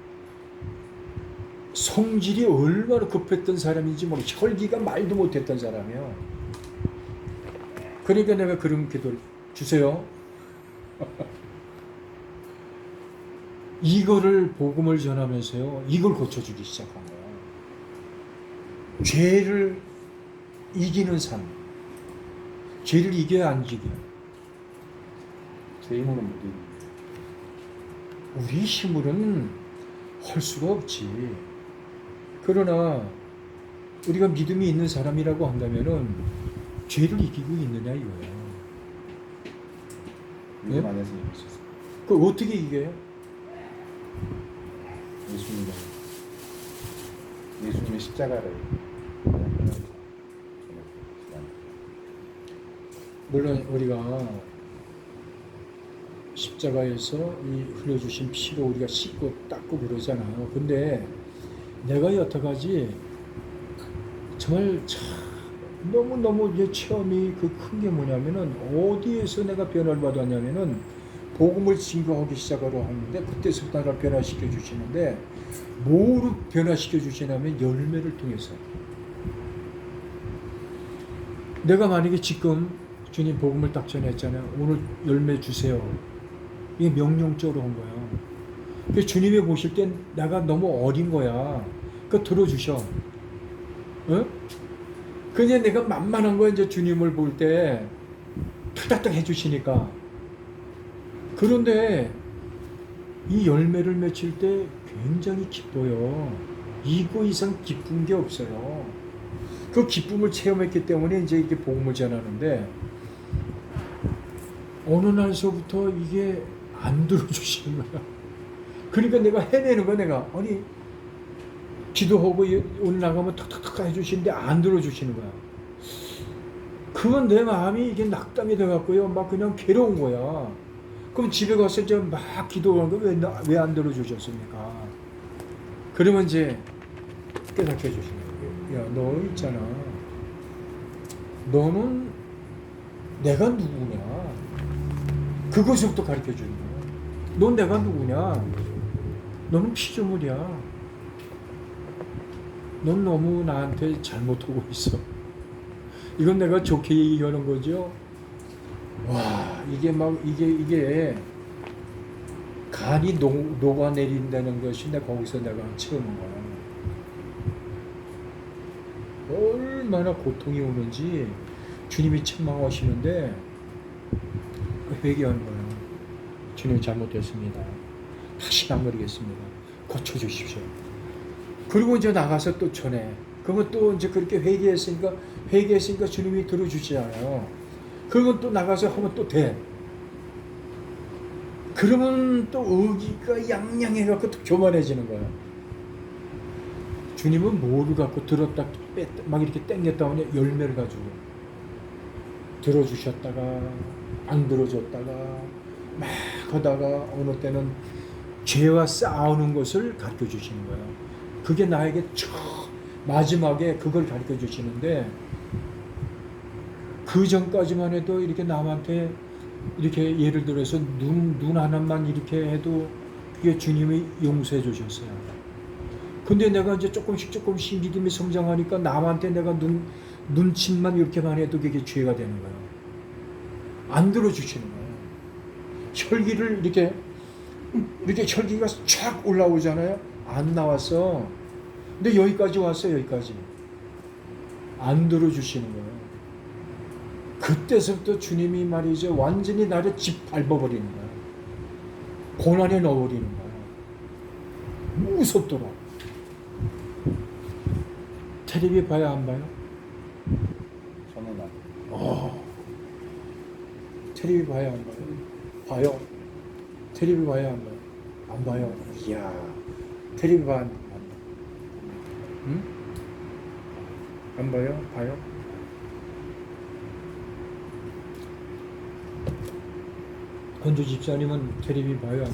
성질이 얼마나 급했던 사람인지 모르고 혈기가 말도 못했던 사람이에요. 그러니까 내가 그런 기도를 주세요. 이거를 복음을 전하면서요 이걸 고쳐주기 시작한 거예요. 죄를 이기는 삶. 죄를 이겨야 안 이겨. 제 힘으로는 못 이깁니다. 우리 힘으로는 할 수가 없지. 그러나 우리가 믿음이 있는 사람이라고 한다면은 죄를 이기고 있느냐 이거예요. 믿음 네? 안에서 이길 수 있습니다. 그 어떻게 이겨요? 예수님의 십자가를 물론 우리가 십자가에서 이 흘려주신 피로 우리가 씻고 닦고 그러잖아요. 근데 내가 여태까지 정말 너무너무 이제 체험이 그 큰 게 뭐냐면은 어디에서 내가 변화를 받았냐면은 복음을 증거하기 시작하러 하는데 그때서부터 나를 변화시켜 주시는데 뭐로 변화시켜 주시냐면 열매를 통해서. 내가 만약에 지금 주님 복음을 딱 전했잖아요. 오늘 열매 주세요. 이게 명령적으로 한 거야. 그 주님이 보실 땐 내가 너무 어린 거야. 그거 들어주셔. 어? 그냥 내가 만만한 거야. 이제 주님을 볼 때 투닥닥 해주시니까. 그런데 이 열매를 맺힐 때 굉장히 기뻐요. 이거 이상 기쁜 게 없어요. 그 기쁨을 체험했기 때문에 이제 이게 복음을 전하는데 어느 날서부터 이게 안 들어주시는 거야. 그러니까 내가 헤매는 거야. 내가 아니 기도하고 오늘 나가면 탁탁탁 해주시는데 안 들어주시는 거야. 그건 내 마음이 이게 낙담이 돼갖고요. 막 그냥 괴로운 거야. 그럼 집에 가서 이제 막 기도하는 거 왜 안 들어주셨습니까? 그러면 이제 깨닫게 해주시는 거야. 야, 너 있잖아. 너는 내가 누구냐? 그것부터 가르쳐 주는 거야. 넌 내가 누구냐? 너는 피조물이야. 넌 너무 나한테 잘못하고 있어. 이건 내가 좋게 얘기하는 거죠. 와, 이게 막 이게 간이 녹아내린다는 것이 내가 거기서 내가 체험한 거야. 얼마나 고통이 오는지 주님이 책망하시는데 회개하는 거예요. 주님 잘못됐습니다. 다시 안 그러겠습니다. 고쳐주십시오. 그리고 이제 나가서 또 전해. 그러면 또 이제 그렇게 회개했으니까 주님이 들어주시잖아요. 그러면 또 나가서 하면 또 돼. 그러면 또 의기가 양양해갖고 또 교만해지는 거야. 주님은 뭐를 갖고 들었다 뺐다 막 이렇게 땡겼다 하냐 열매를 가지고 들어주셨다가 안 들어줬다가 막 하다가 어느 때는 죄와 싸우는 것을 가르쳐 주시는 거야. 그게 나에게 마지막에 그걸 가르쳐 주시는데 그 전까지만 해도 이렇게 남한테 이렇게 예를 들어서 눈 하나만 이렇게 해도 그게 주님이 용서해 주셨어요. 근데 내가 이제 조금씩 믿음이 성장하니까 남한테 내가 눈짓만 이렇게만 해도 그게 죄가 되는 거예요. 안 들어주시는 거예요. 혈기를 이렇게 혈기가 쫙 올라오잖아요. 안 나왔어. 근데 여기까지 왔어요. 여기까지. 안 들어주시는 거예요. 그때서부터 주님이 말이죠. 완전히 나를 짓밟아버리는 거예요. 고난에 넣어버리는 거예요. 무섭도록. 텔레비 봐야 안 봐요? 저는 안. 텔레비 봐야 안 봐요? 봐요. 텔레비 봐야 안 봐요? 안 봐요. 이야, 텔레비 봐. 응? 안 봐요? 봐요? 건조 집사님은 텔레비 봐요? 안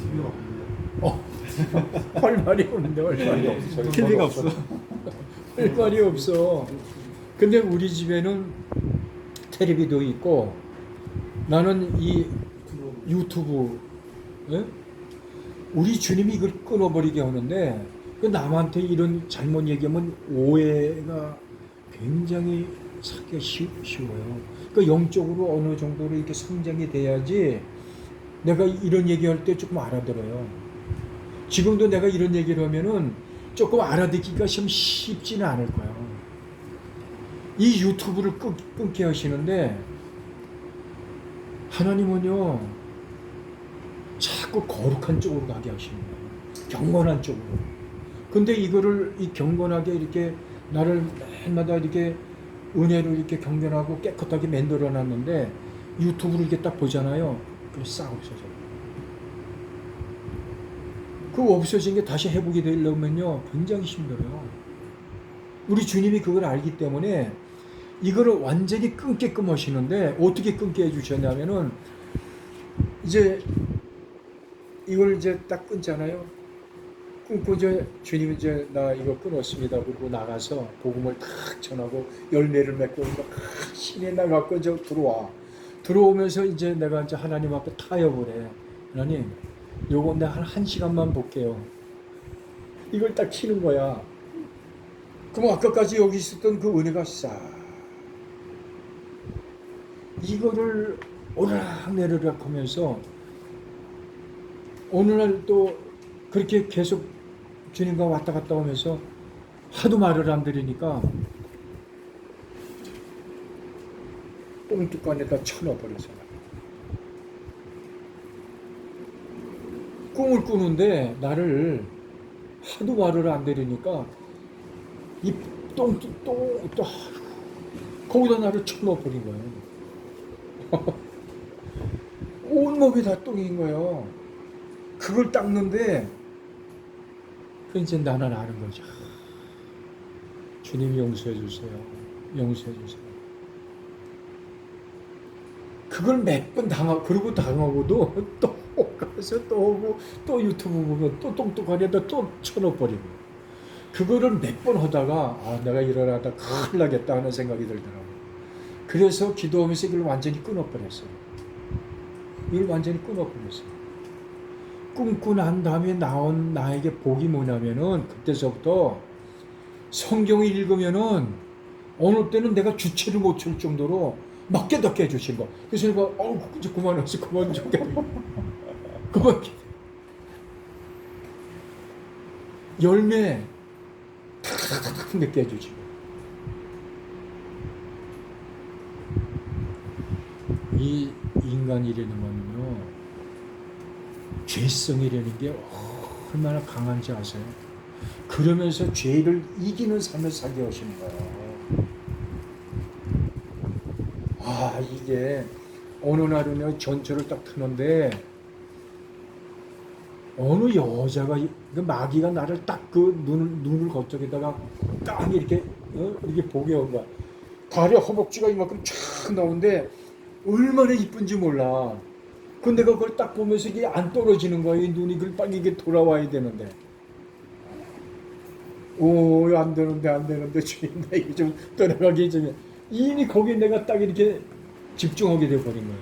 봐요? 할 말이 없는데 할 말이 없어. TV가 없어. 할 말이 없어. 근데 우리 집에는 텔레비도 있고 나는 이 유튜브 우리 주님이 이걸 끊어버리게 하는데 그 남한테 이런 잘못 얘기하면 오해가 굉장히 사기가 쉬워요. 그 영적으로 어느 정도로 이렇게 성장이 돼야지 내가 이런 얘기할 때 조금 알아들어요. 지금도 내가 이런 얘기를 하면은 조금 알아듣기가 쉽지는 않을 거예요. 이 유튜브를 끊게 하시는데 하나님은요 자꾸 거룩한 쪽으로 가게 하시는 거예요. 경건한 쪽으로. 근데 이거를 이 경건하게 이렇게 나를 매일마다 이렇게 은혜로 이렇게 경건하고 깨끗하게 만들어 놨는데 유튜브를 이렇게 딱 보잖아요. 그 싹 없어져요. 그 없어진 게 다시 회복이 되려면요 굉장히 힘들어요. 우리 주님이 그걸 알기 때문에 이거를 완전히 끊게끔 하시는데 어떻게 끊게 해주셨냐면은 이제 이걸 이제 딱 끊잖아요. 끊고 이제 주님 이제 나 이거 끊었습니다. 그리고 나가서 복음을 탁 전하고 열매를 맺고 신이 나갖고 이제 들어오면서 이제 내가 이제 하나님 앞에 타협을 해. 하나님, 요거 내가 한 시간만 볼게요. 이걸 딱 키는 거야. 그럼 아까까지 여기 있었던 그 은혜가 싹 이거를 오르락내리락 하면서 어느 날 또 그렇게 계속 주님과 왔다 갔다 하면서 하도 말을 안 들으니까 똥뚜껑에다 쳐넣어버려서 꿈을 꾸는데 나를 하도 말을 안 들으니까 이 거기다 나를 쳐넣어버린 거예요. 온몸이 다 똥인 거예요. 그걸 닦는데 그 이제 나는 아는 거죠. 주님 용서해 주세요. 용서해 주세요. 그걸 몇 번 그러고 당하고도 또 가서 또 오고 또 유튜브 보면 또 똥똥하니까 또 쳐넣어버리고 그거를 몇 번 하다가 내가 일어나다 큰일 나겠다 하는 생각이 들더라고요. 그래서 기도하면서 이걸 완전히 끊어버렸어요. 이걸 완전히 끊어버렸어요. 끊고 난 다음에 나온 나에게 복이 뭐냐면은 그때서부터 성경을 읽으면은 어느 때는 내가 주체를 못 칠 정도로 막 깨닫게 해주신 거. 그래서 내가 이제 그만해서 그만 좀 그만 열매 탁 맺게 해주시고 이 인간이라는 거는요 죄성이라는 게 얼마나 강한지 아세요? 그러면서 죄를 이기는 삶을 살게 하시는 거예요. 이게 어느 날은 전철을 딱 트는데 어느 여자가 그 마귀가 나를 딱 그 눈을 거쪽에다가 딱 이렇게 이렇게 보게 한 거야. 다리 허벅지가 이만큼 쫙 나오는데 얼마나 이쁜지 몰라. 근데 그걸 딱 보면서 이게 안 떨어지는 거야. 이 눈이 딱 이게 돌아와야 되는데. 안 되는데 주님 나 이게 좀 떠나가기 전에 이미 거기에 내가 딱 이렇게 집중하게 돼버린 거야.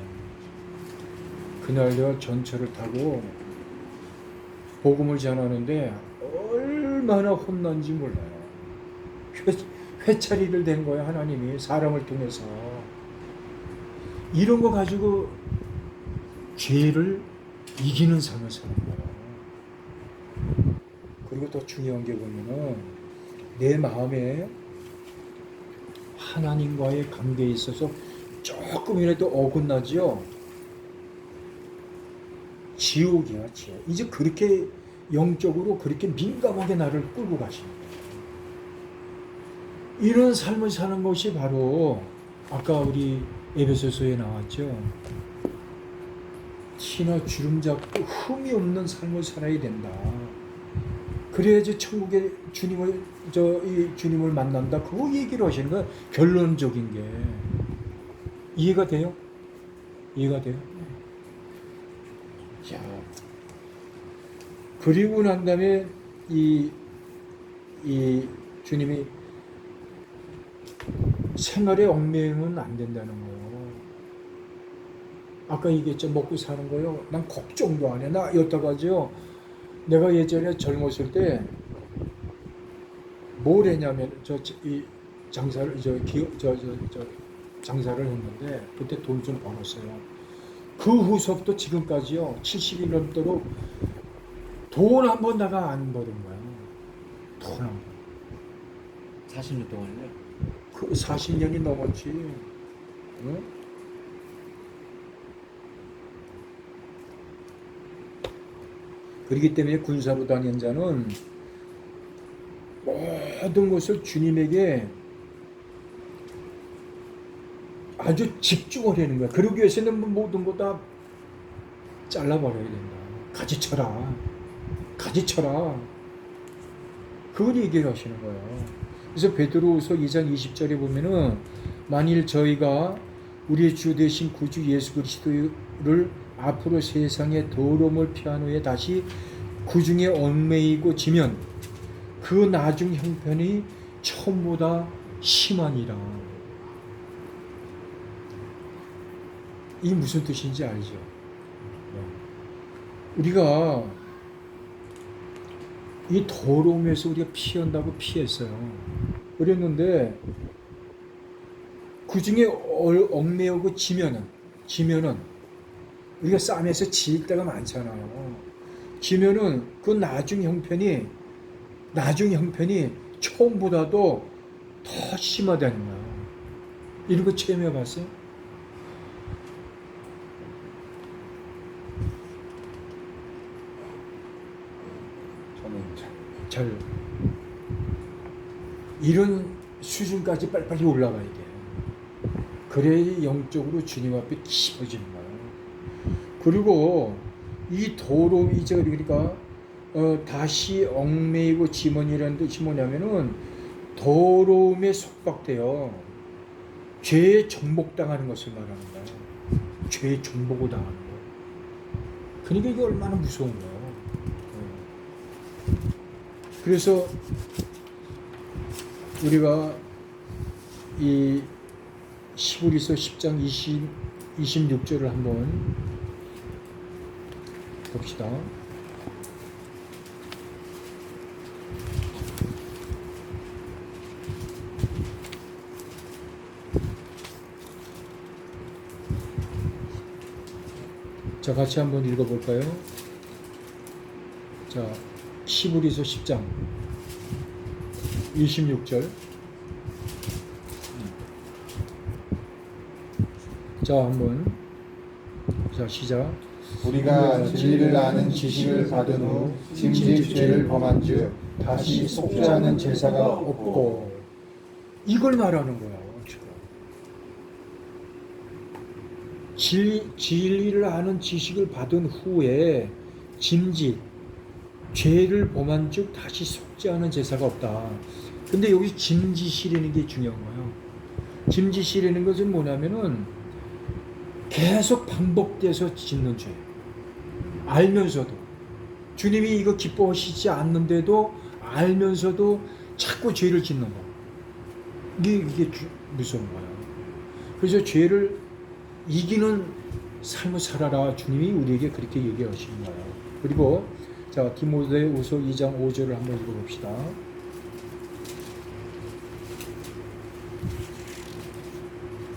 그날 내가 전철을 타고 복음을 전하는데 얼마나 혼난지 몰라요. 회차리를 댄 거야 하나님이 사람을 통해서. 이런 거 가지고 죄를 이기는 삶을 사는 거예요. 그리고 더 중요한 게 보면은 내 마음에 하나님과의 관계에 있어서 조금이라도 어긋나지요. 지옥이야, 지옥. 이제 그렇게 영적으로 그렇게 민감하게 나를 끌고 가시는 거예요. 이런 삶을 사는 것이 바로 아까 우리 에베소서에 나왔죠. 티나 주름 잡고 흠이 없는 삶을 살아야 된다. 그래야지 천국에 주님을 만난다. 그 얘기를 하시는 거야. 결론적인 게. 이해가 돼요? 이해가 돼요? 자, 그리고 난 다음에 이 주님이 생활에 얽매이면 안 된다는 거예요. 아까 얘기했죠. 먹고 사는 거요. 난 걱정도 안 해. 나 여태까지요. 내가 예전에 젊었을 때 뭘 했냐면 장사를 장사를 했는데 그때 돈 좀 벌었어요. 그 후서부터 지금까지요. 70일 넘도록 돈 한 번 내가 안 벌은 거야. 돈 한 번. 40년 동안요? 그 40년이 넘었지. 응? 그렇기 때문에 군사로 다닌 자는 모든 것을 주님에게 아주 집중을 하는 거야. 그러기 위해서는 모든 거 다 잘라버려야 된다. 가지쳐라. 가지쳐라. 그걸 얘기를 하시는 거예요. 그래서 베드로후서 2장 20절에 보면은 만일 저희가 우리의 주 되신 구주 예수 그리스도를 앞으로 세상의 더러움을 피한 후에 다시 그 중에 얽매이고 지면 그 나중 형편이 처음보다 심하니라. 이게 무슨 뜻인지 알죠? 우리가 이 더러움에서 우리가 피한다고 피했어요. 그랬는데 그 중에 얽매이고 지면은 우리가 싸움에서 질 때가 많잖아요. 지면은 그 나중 형편이 처음보다도 더 심하다는 거야. 이런 거 체험해 봤어요? 저는 잘 이런 수준까지 빨리빨리 올라가야 돼. 그래야 영적으로 주님 앞에 깊어지는 거예요. 그리고 이 더러움 이제 그러니까 다시 얽매이고 지문이라는 뜻이 뭐냐면은 더러움에 속박되어 죄에 정복당하는 것을 말하는 거예요. 죄에 정복을 당하는 거예요. 그러니까 이게 얼마나 무서운 거예요. 그래서 우리가 이 히브리서 10장 26절을 한번 봅시다. 자, 같이 한번 읽어볼까요? 자, 히브리서 10장 26절. 자, 한번. 자, 시작. 우리가 진리를 아는 지식을 받은 후 짐짓 죄를 범한즉 다시 속지 않은 제사가 없고. 이걸 말하는 거야, 지금. 진리를 아는 지식을 받은 후에 짐짓 죄를 범한즉 다시 속지 않은 제사가 없다. 근데 여기 짐짓이라는 게 중요한 거예요. 짐짓이라는 것은 뭐냐면은 계속 반복돼서 짓는 죄. 알면서도 주님이 이거 기뻐하시지 않는데도 알면서도 자꾸 죄를 짓는 거. 이게 무서운 거예요. 그래서 죄를 이기는 삶을 살아라. 주님이 우리에게 그렇게 얘기하시는 거예요. 그리고 자, 디모데후서 2장 5절을 한번 읽어봅시다.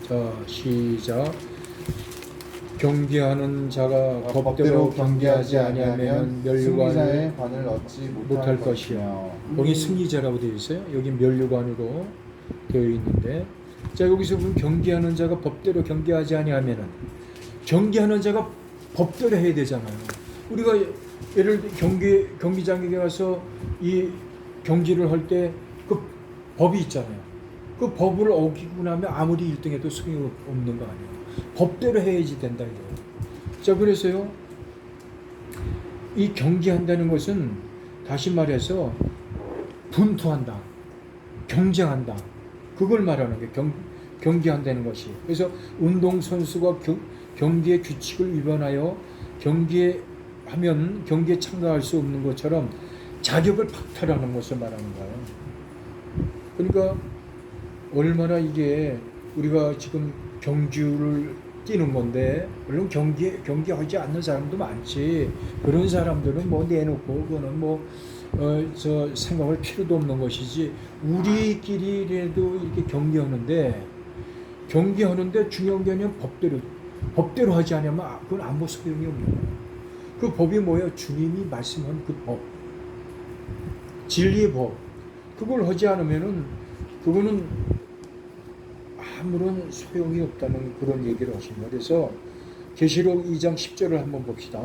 자, 시작. 경계하는 자가 법대로 경계하지 아니하면 승리자의 관을 얻지 못할 것이야. 여기 승리자라고 되어 있어요. 여기 면류관으로 되어 있는데, 자, 여기서 보면 경계하는 자가 법대로 경계하지 아니하면은, 경계하는 자가 법대로 해야 되잖아요. 우리가 예를 들어 경기장에 가서 이 경기를 할 때 그 법이 있잖아요. 그 법을 어기고 나면 아무리 1등해도 소용이 없는 거 아니에요. 법대로 해야지 된다 이거예요. 자, 그래서요, 이 경기한다는 것은 다시 말해서 분투한다, 경쟁한다, 그걸 말하는 게 경기한다는 것이. 그래서 운동선수가 경기의 규칙을 위반하여 경기에 참가할 수 없는 것처럼 자격을 박탈하는 것을 말하는 거예요. 그러니까 얼마나 이게 우리가 지금 경주를 뛰는 건데, 물론 경기하지 않는 사람도 많지. 그런 사람들은 뭐 내놓고 그거는 저 생각할 필요도 없는 것이지. 우리끼리라도 이렇게 경기하는데 중요한 게 아니라 법대로 하지 않으면 그건 아무 소용이 없는 거예요. 그 법이 뭐예요? 주님이 말씀한 그 법, 진리의 법. 그걸 하지 않으면은 그거는 아무런 소용이 없다는 그런 얘기를 하신 거예요. 그래서 계시록 2장 10절을 한번 봅시다.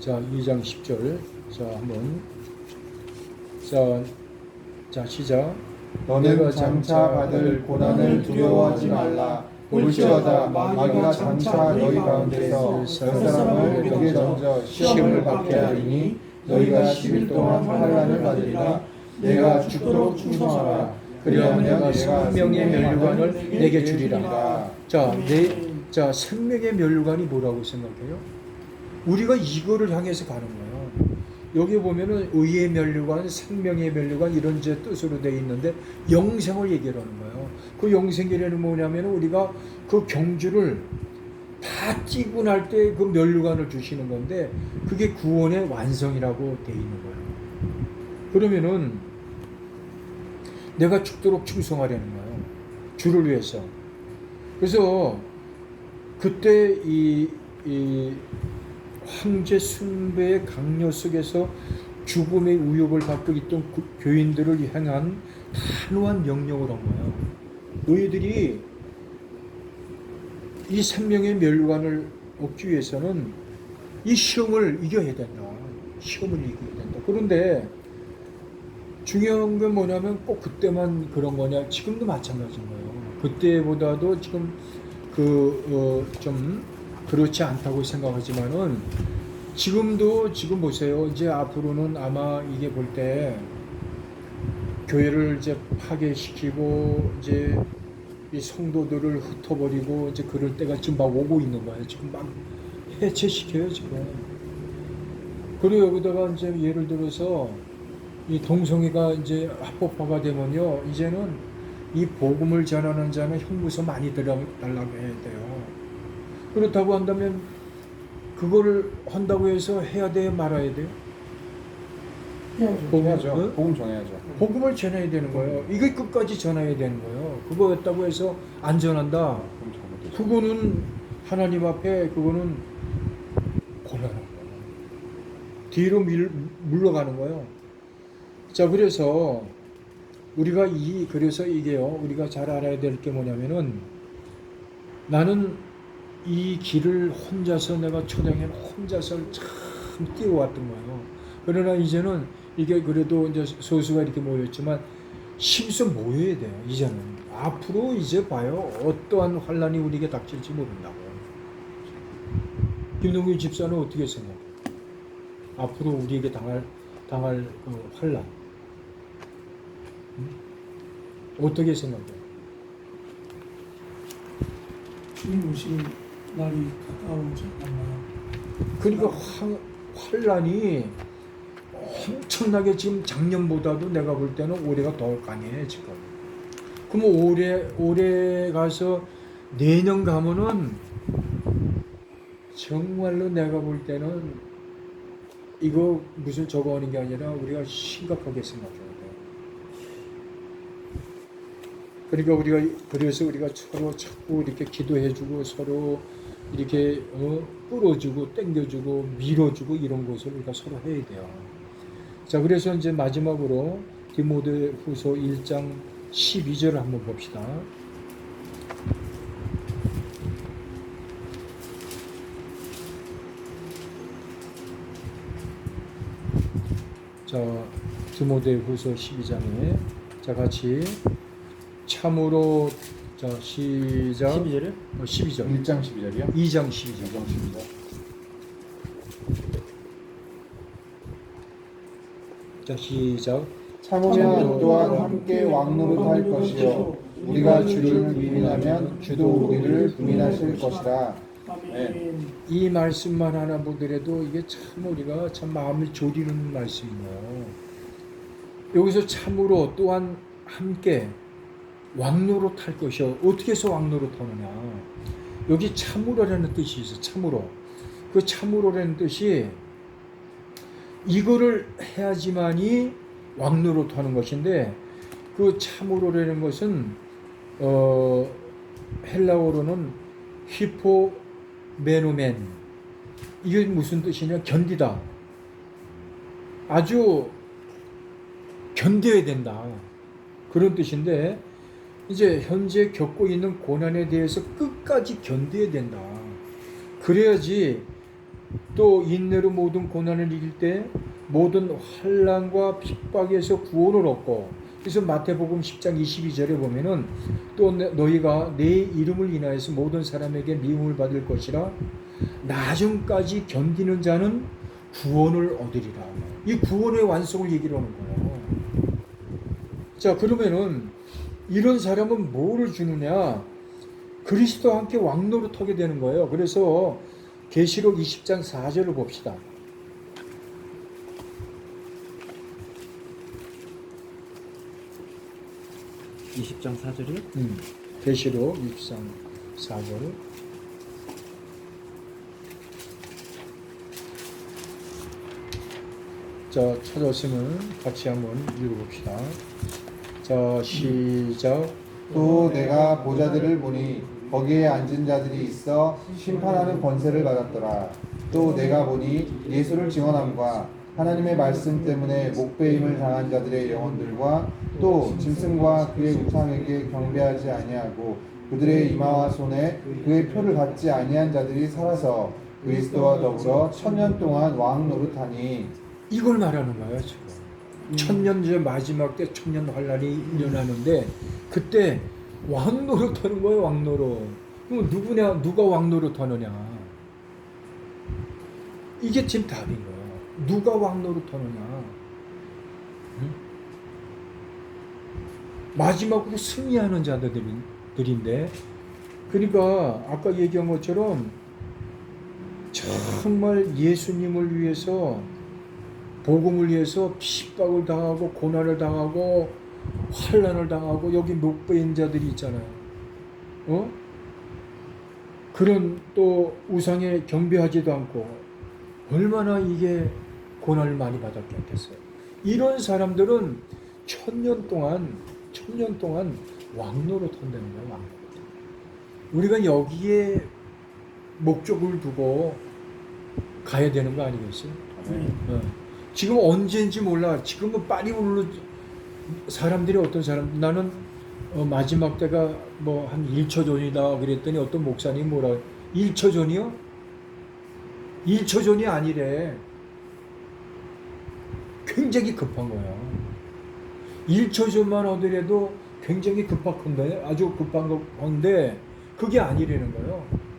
자, 2장 10절. 자, 한번. 자, 시작. 너는 장차 받을 고난을 두려워하지 말라. 볼지어다 마귀가 장차 너희 가운데서 몇 사람을 벽에 던져 시험을 받게 하리니 너희가 10일 동안 환난을 받으리라. 내가 죽도록 충성하라. 그리하면 내가 내가 생명의 면류관을 내게 주리라. 주리라. 자, 생명의 면류관이 뭐라고 생각해요? 우리가 이거를 향해서 가는 거예요. 여기 보면은 의의 면류관, 생명의 면류관 이런 제 뜻으로 되어 있는데 영생을 얘기하는 거예요. 그 영생이라는 뭐냐면 우리가 그 경주를 다 뛰고 날 때 그 면류관을 주시는 건데 그게 구원의 완성이라고 되어 있는 거예요. 그러면은 내가 죽도록 충성하려는 거예요. 주를 위해서. 그래서 그때 이 황제 숭배의 강요 속에서 죽음의 위협을 받고 있던 교인들을 향한 단호한 명령을 한 거예요. 너희들이 이 생명의 멸관을 얻기 위해서는 이 시험을 이겨야 된다. 시험을 이겨야 된다. 그런데 중요한 게 뭐냐면 꼭 그때만 그런 거냐? 지금도 마찬가지인 거예요. 그때보다도 지금 좀 그렇지 않다고 생각하지만은 지금도 지금 보세요. 이제 앞으로는 아마 이게 볼 때 교회를 이제 파괴시키고 이제 이 성도들을 흩어버리고 이제 그럴 때가 지금 막 오고 있는 거예요. 지금 막 해체시켜요 지금. 그리고 여기다가 이제 예를 들어서 이 동성애가 이제 합법화가 되면요, 이제는 이 복음을 전하는 자는 형무소 많이 달라고 해야 돼요. 그렇다고 한다면 그거를 한다고 해서 해야 돼요, 말아야 돼요? 해야죠. 응? 복음 전해야죠. 복음을 전해야 되는 거예요. 이게 끝까지 전해야 되는 거예요. 그거 했다고 해서 안 전한다. 복음 잘못되죠. 그거는 하나님 앞에 그거는 곤란한 거예요. 뒤로 물러가는 거예요. 자, 그래서 그래서 이게요, 우리가 잘 알아야 될 게 뭐냐면은 나는 이 길을 혼자서 내가 초등에 혼자서 참 뛰어왔던 거예요. 그러나 이제는 이게 그래도 이제 소수가 이렇게 모였지만 심수 모여야 돼요. 이제는 앞으로 이제 봐요. 어떠한 환란이 우리에게 닥칠지 모른다고. 김동규 집사는 어떻게 생각해요? 앞으로 우리에게 당할 환란 어떻게 생각해요? 주님 오실 날이 가까우지 않나. 그러니까 환란이 엄청나게 지금 작년보다도 내가 볼 때는 올해가 더 강해 지금. 그러면 올해 가서 내년 가면은 정말로 내가 볼 때는 이거 무슨 저거 하는 게 아니라 우리가 심각하게 생각해야 돼요. 그러니까 그래서 우리가 서로 자꾸 이렇게 기도해주고 서로 이렇게 끌어주고 당겨주고 밀어주고 이런 것을 우리가 서로 해야 돼요. 자, 그래서 이제 마지막으로 디모데후서 1장 12절을 한번 봅시다. 자, 디모데후서 12장에 자 같이 참으로 자 시작 12절이요? 12절 1장 12절이요? 2장 12절 2장 12절. 자 시작 참으면 또한 함께 왕노릇 할 것이요 우리가 주를 부인하면 주도 우리를 부인하실 것이라. 아멘. 이 말씀만 하나 보더라도 이게 참 우리가 참 마음을 졸이는 말씀이에요. 여기서 참으로 또한 함께 왕노릇 할 것이요. 어떻게 해서 왕노릇 하느냐? 여기 참으로라는 뜻이 있어. 참으로. 그 참으로라는 뜻이 이거를 해야지만이 왕노릇 하는 것인데 그 참으로라는 것은 헬라어로는 히포메노멘. 이게 무슨 뜻이냐? 견디다. 아주 견뎌야 된다. 그런 뜻인데 이제 현재 겪고 있는 고난에 대해서 끝까지 견뎌야 된다. 그래야지 또 인내로 모든 고난을 이길 때 모든 환난과 핍박에서 구원을 얻고 그래서 마태복음 10장 22절에 보면은 또 너희가 내 이름을 인하여서 모든 사람에게 미움을 받을 것이라 나중까지 견디는 자는 구원을 얻으리라. 이 구원의 완성을 얘기를 하는 거예요. 자, 그러면은 이런 사람은 뭐를 주느냐? 그리스도와 함께 왕노릇하게 되는 거예요. 그래서 계시록 20장 4절을 봅시다. (20장 4절이요) 계시록 20장 4절. 자, 찾았으면 같이 한번 읽어봅시다. 자, 시작. 또 내가 보좌들을 보니 거기에 앉은 자들이 있어 심판하는 권세를 받았더라. 또 내가 보니 예수를 증언함과 하나님의 말씀 때문에 목배임을 당한 자들의 영혼들과 또 짐승과 그의 우상에게 경배하지 아니하고 그들의 이마와 손에 그의 표를 받지 아니한 자들이 살아서 그리스도와 더불어 1000년 동안 왕 노릇하니. 이걸 말하는 거예요, 지금. 천년제 마지막 때 천년 환란이 일어나는데 그때 왕노릇 하는 거예요, 왕노릇. 그럼 누가 왕노릇 하느냐? 이게 지금 답인 거예요. 누가 왕노릇 하느냐? 응? 마지막으로 승리하는 자들인데, 그러니까 아까 얘기한 것처럼 정말 예수님을 위해서, 복음을 위해서 핍박을 당하고 고난을 당하고 환난을 당하고 여기 목배인 자들이 있잖아요. 그런 또 우상에 경배하지도 않고 얼마나 이게 고난을 많이 받았겠어요. 이런 사람들은 1000년 동안 왕노릇 한다는 거예요. 왕노릇. 우리가 여기에 목적을 두고 가야 되는 거 아니겠어요? 지금 언제인지 몰라. 지금은 파리울로 사람들이 어떤 사람, 나는 마지막 때가 뭐 한 1초 전이다 그랬더니 어떤 목사님이 뭐라, 1초 전이요? 1초 전이 아니래. 굉장히 급한 거야. 1초 전만 하더라도 굉장히 급한데, 아주 급한 건데 그게 아니라는 거예요.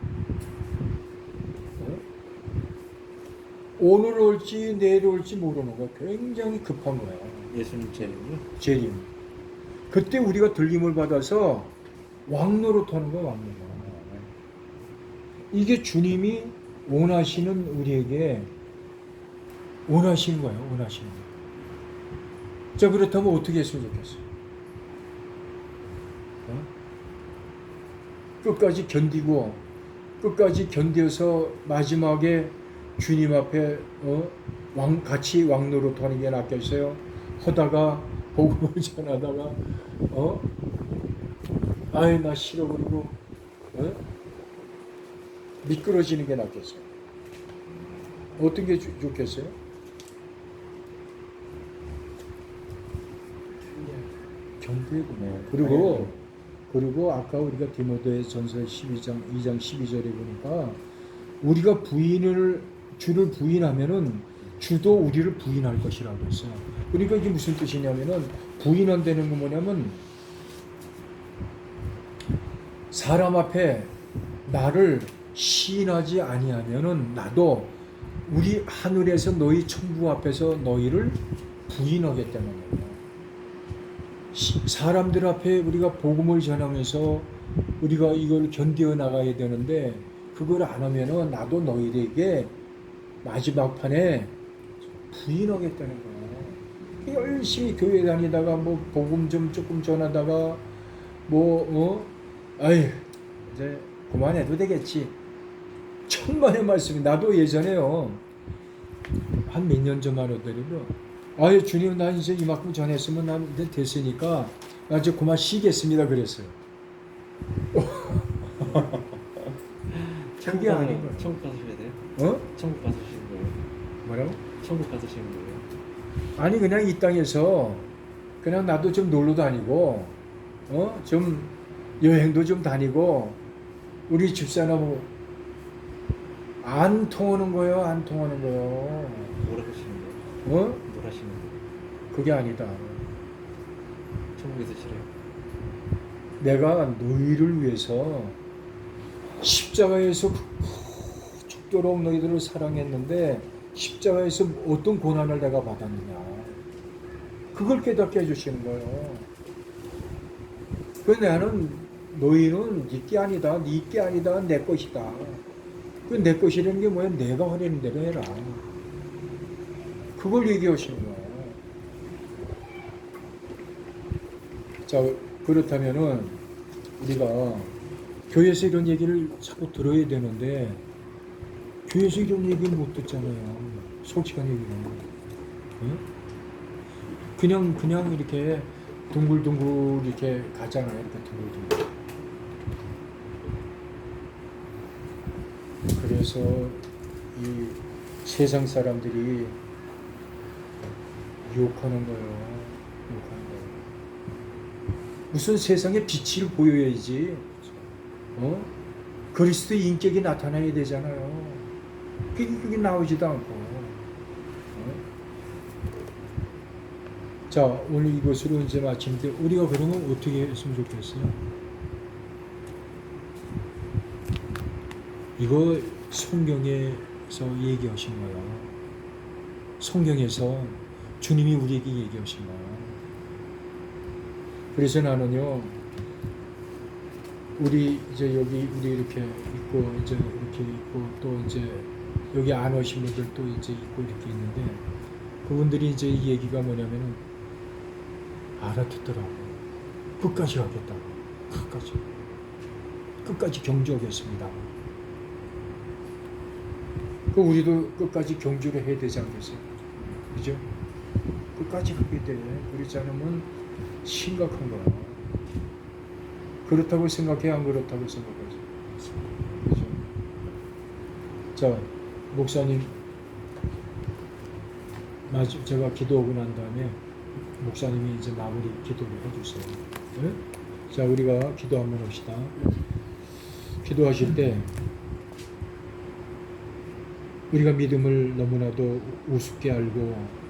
오늘 올지 내일 올지 모르는 거야. 굉장히 급한 거야. 예수님 재림이요? 재림. 그때 우리가 들림을 받아서 왕노릇 하는 거야, 왕노릇. 이게 주님이 원하시는, 우리에게 원하시는 거예요, 원하시는 거. 자, 그렇다면 어떻게 했으면 좋겠어요? 끝까지 견디고, 끝까지 견뎌서 마지막에 주님 앞에 같이 왕노릇 하는 게 낫겠어요? 하다가 복음을 전하다가 아이 나 싫어 그러고 미끄러지는 게 낫겠어요? 어떤 게 좋겠어요? 견디고. 그리고 아까 우리가 디모데전서 12장 2장 12절에 보니까 우리가 주를 부인하면은 주도 우리를 부인할 것이라고 했어요. 그러니까 이게 무슨 뜻이냐면은, 부인한다는 건 뭐냐면 사람 앞에 나를 시인하지 아니하면은 나도 우리 하늘에서 너희 천부 앞에서 너희를 부인하겠다는 거예요. 사람들 앞에 우리가 복음을 전하면서 우리가 이걸 견뎌 나가야 되는데 그걸 안 하면은 나도 너희에게 마지막 판에 부인하겠다는 거야. 열심히 교회 다니다가 뭐 복음 좀 조금 전하다가 아유 이제 그만해도 되겠지. 천만의 말씀이. 나도 예전에요 한 몇 년 전만 하더라도 아유 주님 나 이제 이만큼 전했으면 난 이제 됐으니까 나 이제 그만 쉬겠습니다 그랬어요. 그게 아닌 거야. 천국 가서 쉬어야 돼요? 천국 가서 쉬는 거예요? 뭐라고? 천국 가서 쉬는 거예요? 아니 그냥 이 땅에서 그냥 나도 좀 놀러 다니고 좀 여행도 좀 다니고 우리 집사람 안 통하는 거예요. 안 통하는 거예요. 뭐라고 쉬는 거예요? 뭐라 쉬는 거예요? 그게 아니다. 듣고 있으시래요. 내가 너희를 위해서 십자가에서 죽도록 너희들을 사랑했는데 십자가에서 어떤 고난을 내가 받았느냐. 그걸 깨닫게 해주시는 거예요. 그 나는 너희는 네 게 아니다, 네 게 아니다, 내 것이다. 그 내 것이라는 게 뭐야? 내가 하려는 대로 해라. 그걸 얘기하시는 거예요. 자, 그렇다면은 우리가 교회에서 이런 얘기를 자꾸 들어야 되는데 교회에서 이런 얘기를 못 듣잖아요. 솔직한 얘기는. 응? 그냥 이렇게 둥글둥글 이렇게 가잖아요. 이렇게 둥글둥글. 그래서 이 세상 사람들이 욕하는 거예요. 욕하는 거예요. 무슨 세상에 빛을 보여야지. 그리스도의 인격이 나타나야 되잖아요. 그게 나오지도 않고. 자, 오늘 이것으로 이제 마치는데 우리가 그러면 어떻게 했으면 좋겠어요? 이거 성경에서 얘기하신 거예요. 성경에서 주님이 우리에게 얘기하신 거예요. 그래서 나는요, 우리 이제 여기 우리 이렇게 있고 이제 이렇게 있고 또 이제 여기 안 오신 분들 또 이제 있고 이렇게 있는데 그분들이 이제 이 얘기가 뭐냐면은 알아듣더라고. 끝까지 하겠다고. 끝까지 경주하겠습니다. 그 우리도 끝까지 경주를 해야 되지 않겠어요? 그죠? 끝까지 하게 돼. 그렇지 않으면 심각한 거야. 그렇다고 생각해, 안 그렇다고 생각하지? 그죠? 자, 목사님, 제가 기도하고 난 다음에 목사님이 이제 마무리 기도를 해주세요. 네? 자, 우리가 기도 한번 합시다. 기도하실 때 우리가 믿음을 너무나도 우습게 알고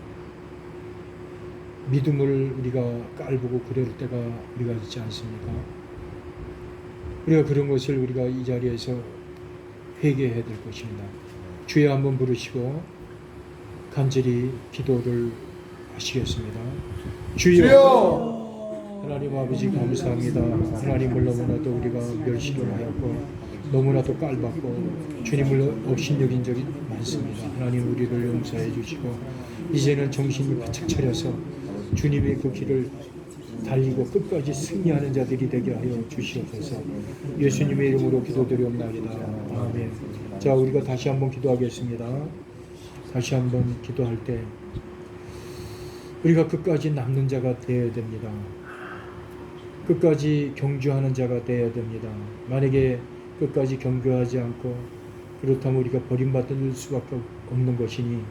믿음을 우리가 깔보고 그럴 때가 우리가 있지 않습니까? 우리가 그런 것을 우리가 이 자리에서 회개해야 될 것입니다. 주여 한번 부르시고 간절히 기도를 하시겠습니다. 주여! 하나님 아버지 감사합니다. 하나님을 너무나도 우리가 멸시를 하였고 너무나도 깔봤고 주님을 업신여긴 적이 많습니다. 하나님 우리를 용서해 주시고 이제는 정신이 바짝 차려서 주님의 그 길을 달리고 끝까지 승리하는 자들이 되게 하여 주시옵소서. 예수님의 이름으로 기도드리옵나이다. 아멘. 자, 우리가 다시 한번 기도하겠습니다. 다시 한번 기도할 때 우리가 끝까지 남는 자가 되어야 됩니다. 끝까지 경주하는 자가 되어야 됩니다. 만약에 끝까지 경주하지 않고 그렇다면 우리가 버림받을 수밖에 없는 것이니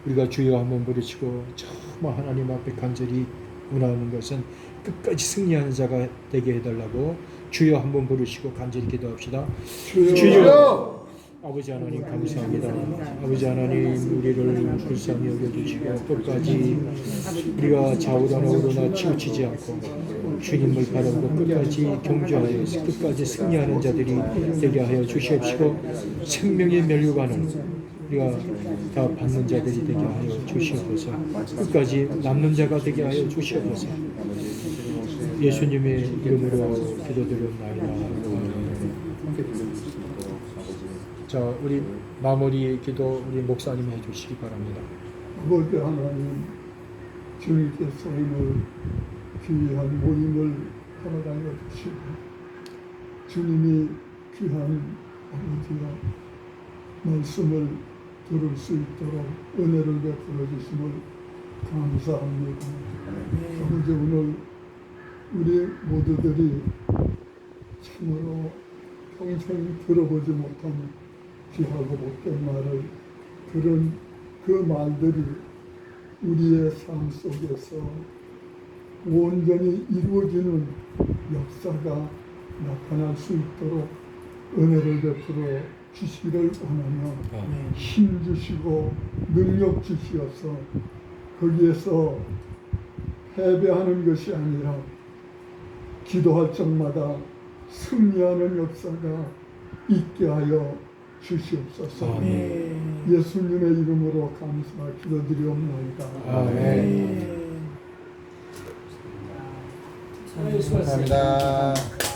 우리가 주여 한번 부르시고 정말 하나님 앞에 간절히 원하는 것은 끝까지 승리하는 자가 되게 해달라고 주여 한번 부르시고 간절히 기도합시다. 주여! 아버지 하나님 감사합니다. 아버지 하나님 우리를 불쌍히 여겨주시고 끝까지 우리가 좌우로나 우로나 치우치지 않고 주님을 바라보고 끝까지 경주하여 끝까지 승리하는 자들이 되게 하여 주시옵시고 생명의 멸류관을 우리가 다 받는 자들이 되게 하여 주시옵소서. 끝까지 남는 자가 되게 하여 주시옵소서. 예수님의 이름으로 기도드렸나이다. 자, 우리 마무리 기도 우리 목사님이 해주시기 바랍니다. 아버지 하나님, 주님께서 오늘 귀한 모임을 허락하여 주시고 주님이 귀한 아버지와 말씀을 들을 수 있도록 은혜를 베풀어 주심을 감사합니다. 아버지 오늘 우리 모두들이 참으로 평생 들어보지 못한 귀하고 못된 말을 들은 그 말들이 우리의 삶 속에서 온전히 이루어지는 역사가 나타날 수 있도록 은혜를 베풀어 주시기를 원하며 힘 주시고 능력 주시어서 거기에서 패배하는 것이 아니라 기도할 적마다 승리하는 역사가 있게 하여 주시옵소서. 아멘. 예수님의 이름으로 감사 기도드리옵나이다. 아멘. 수고하셨습니다. 감사합니다.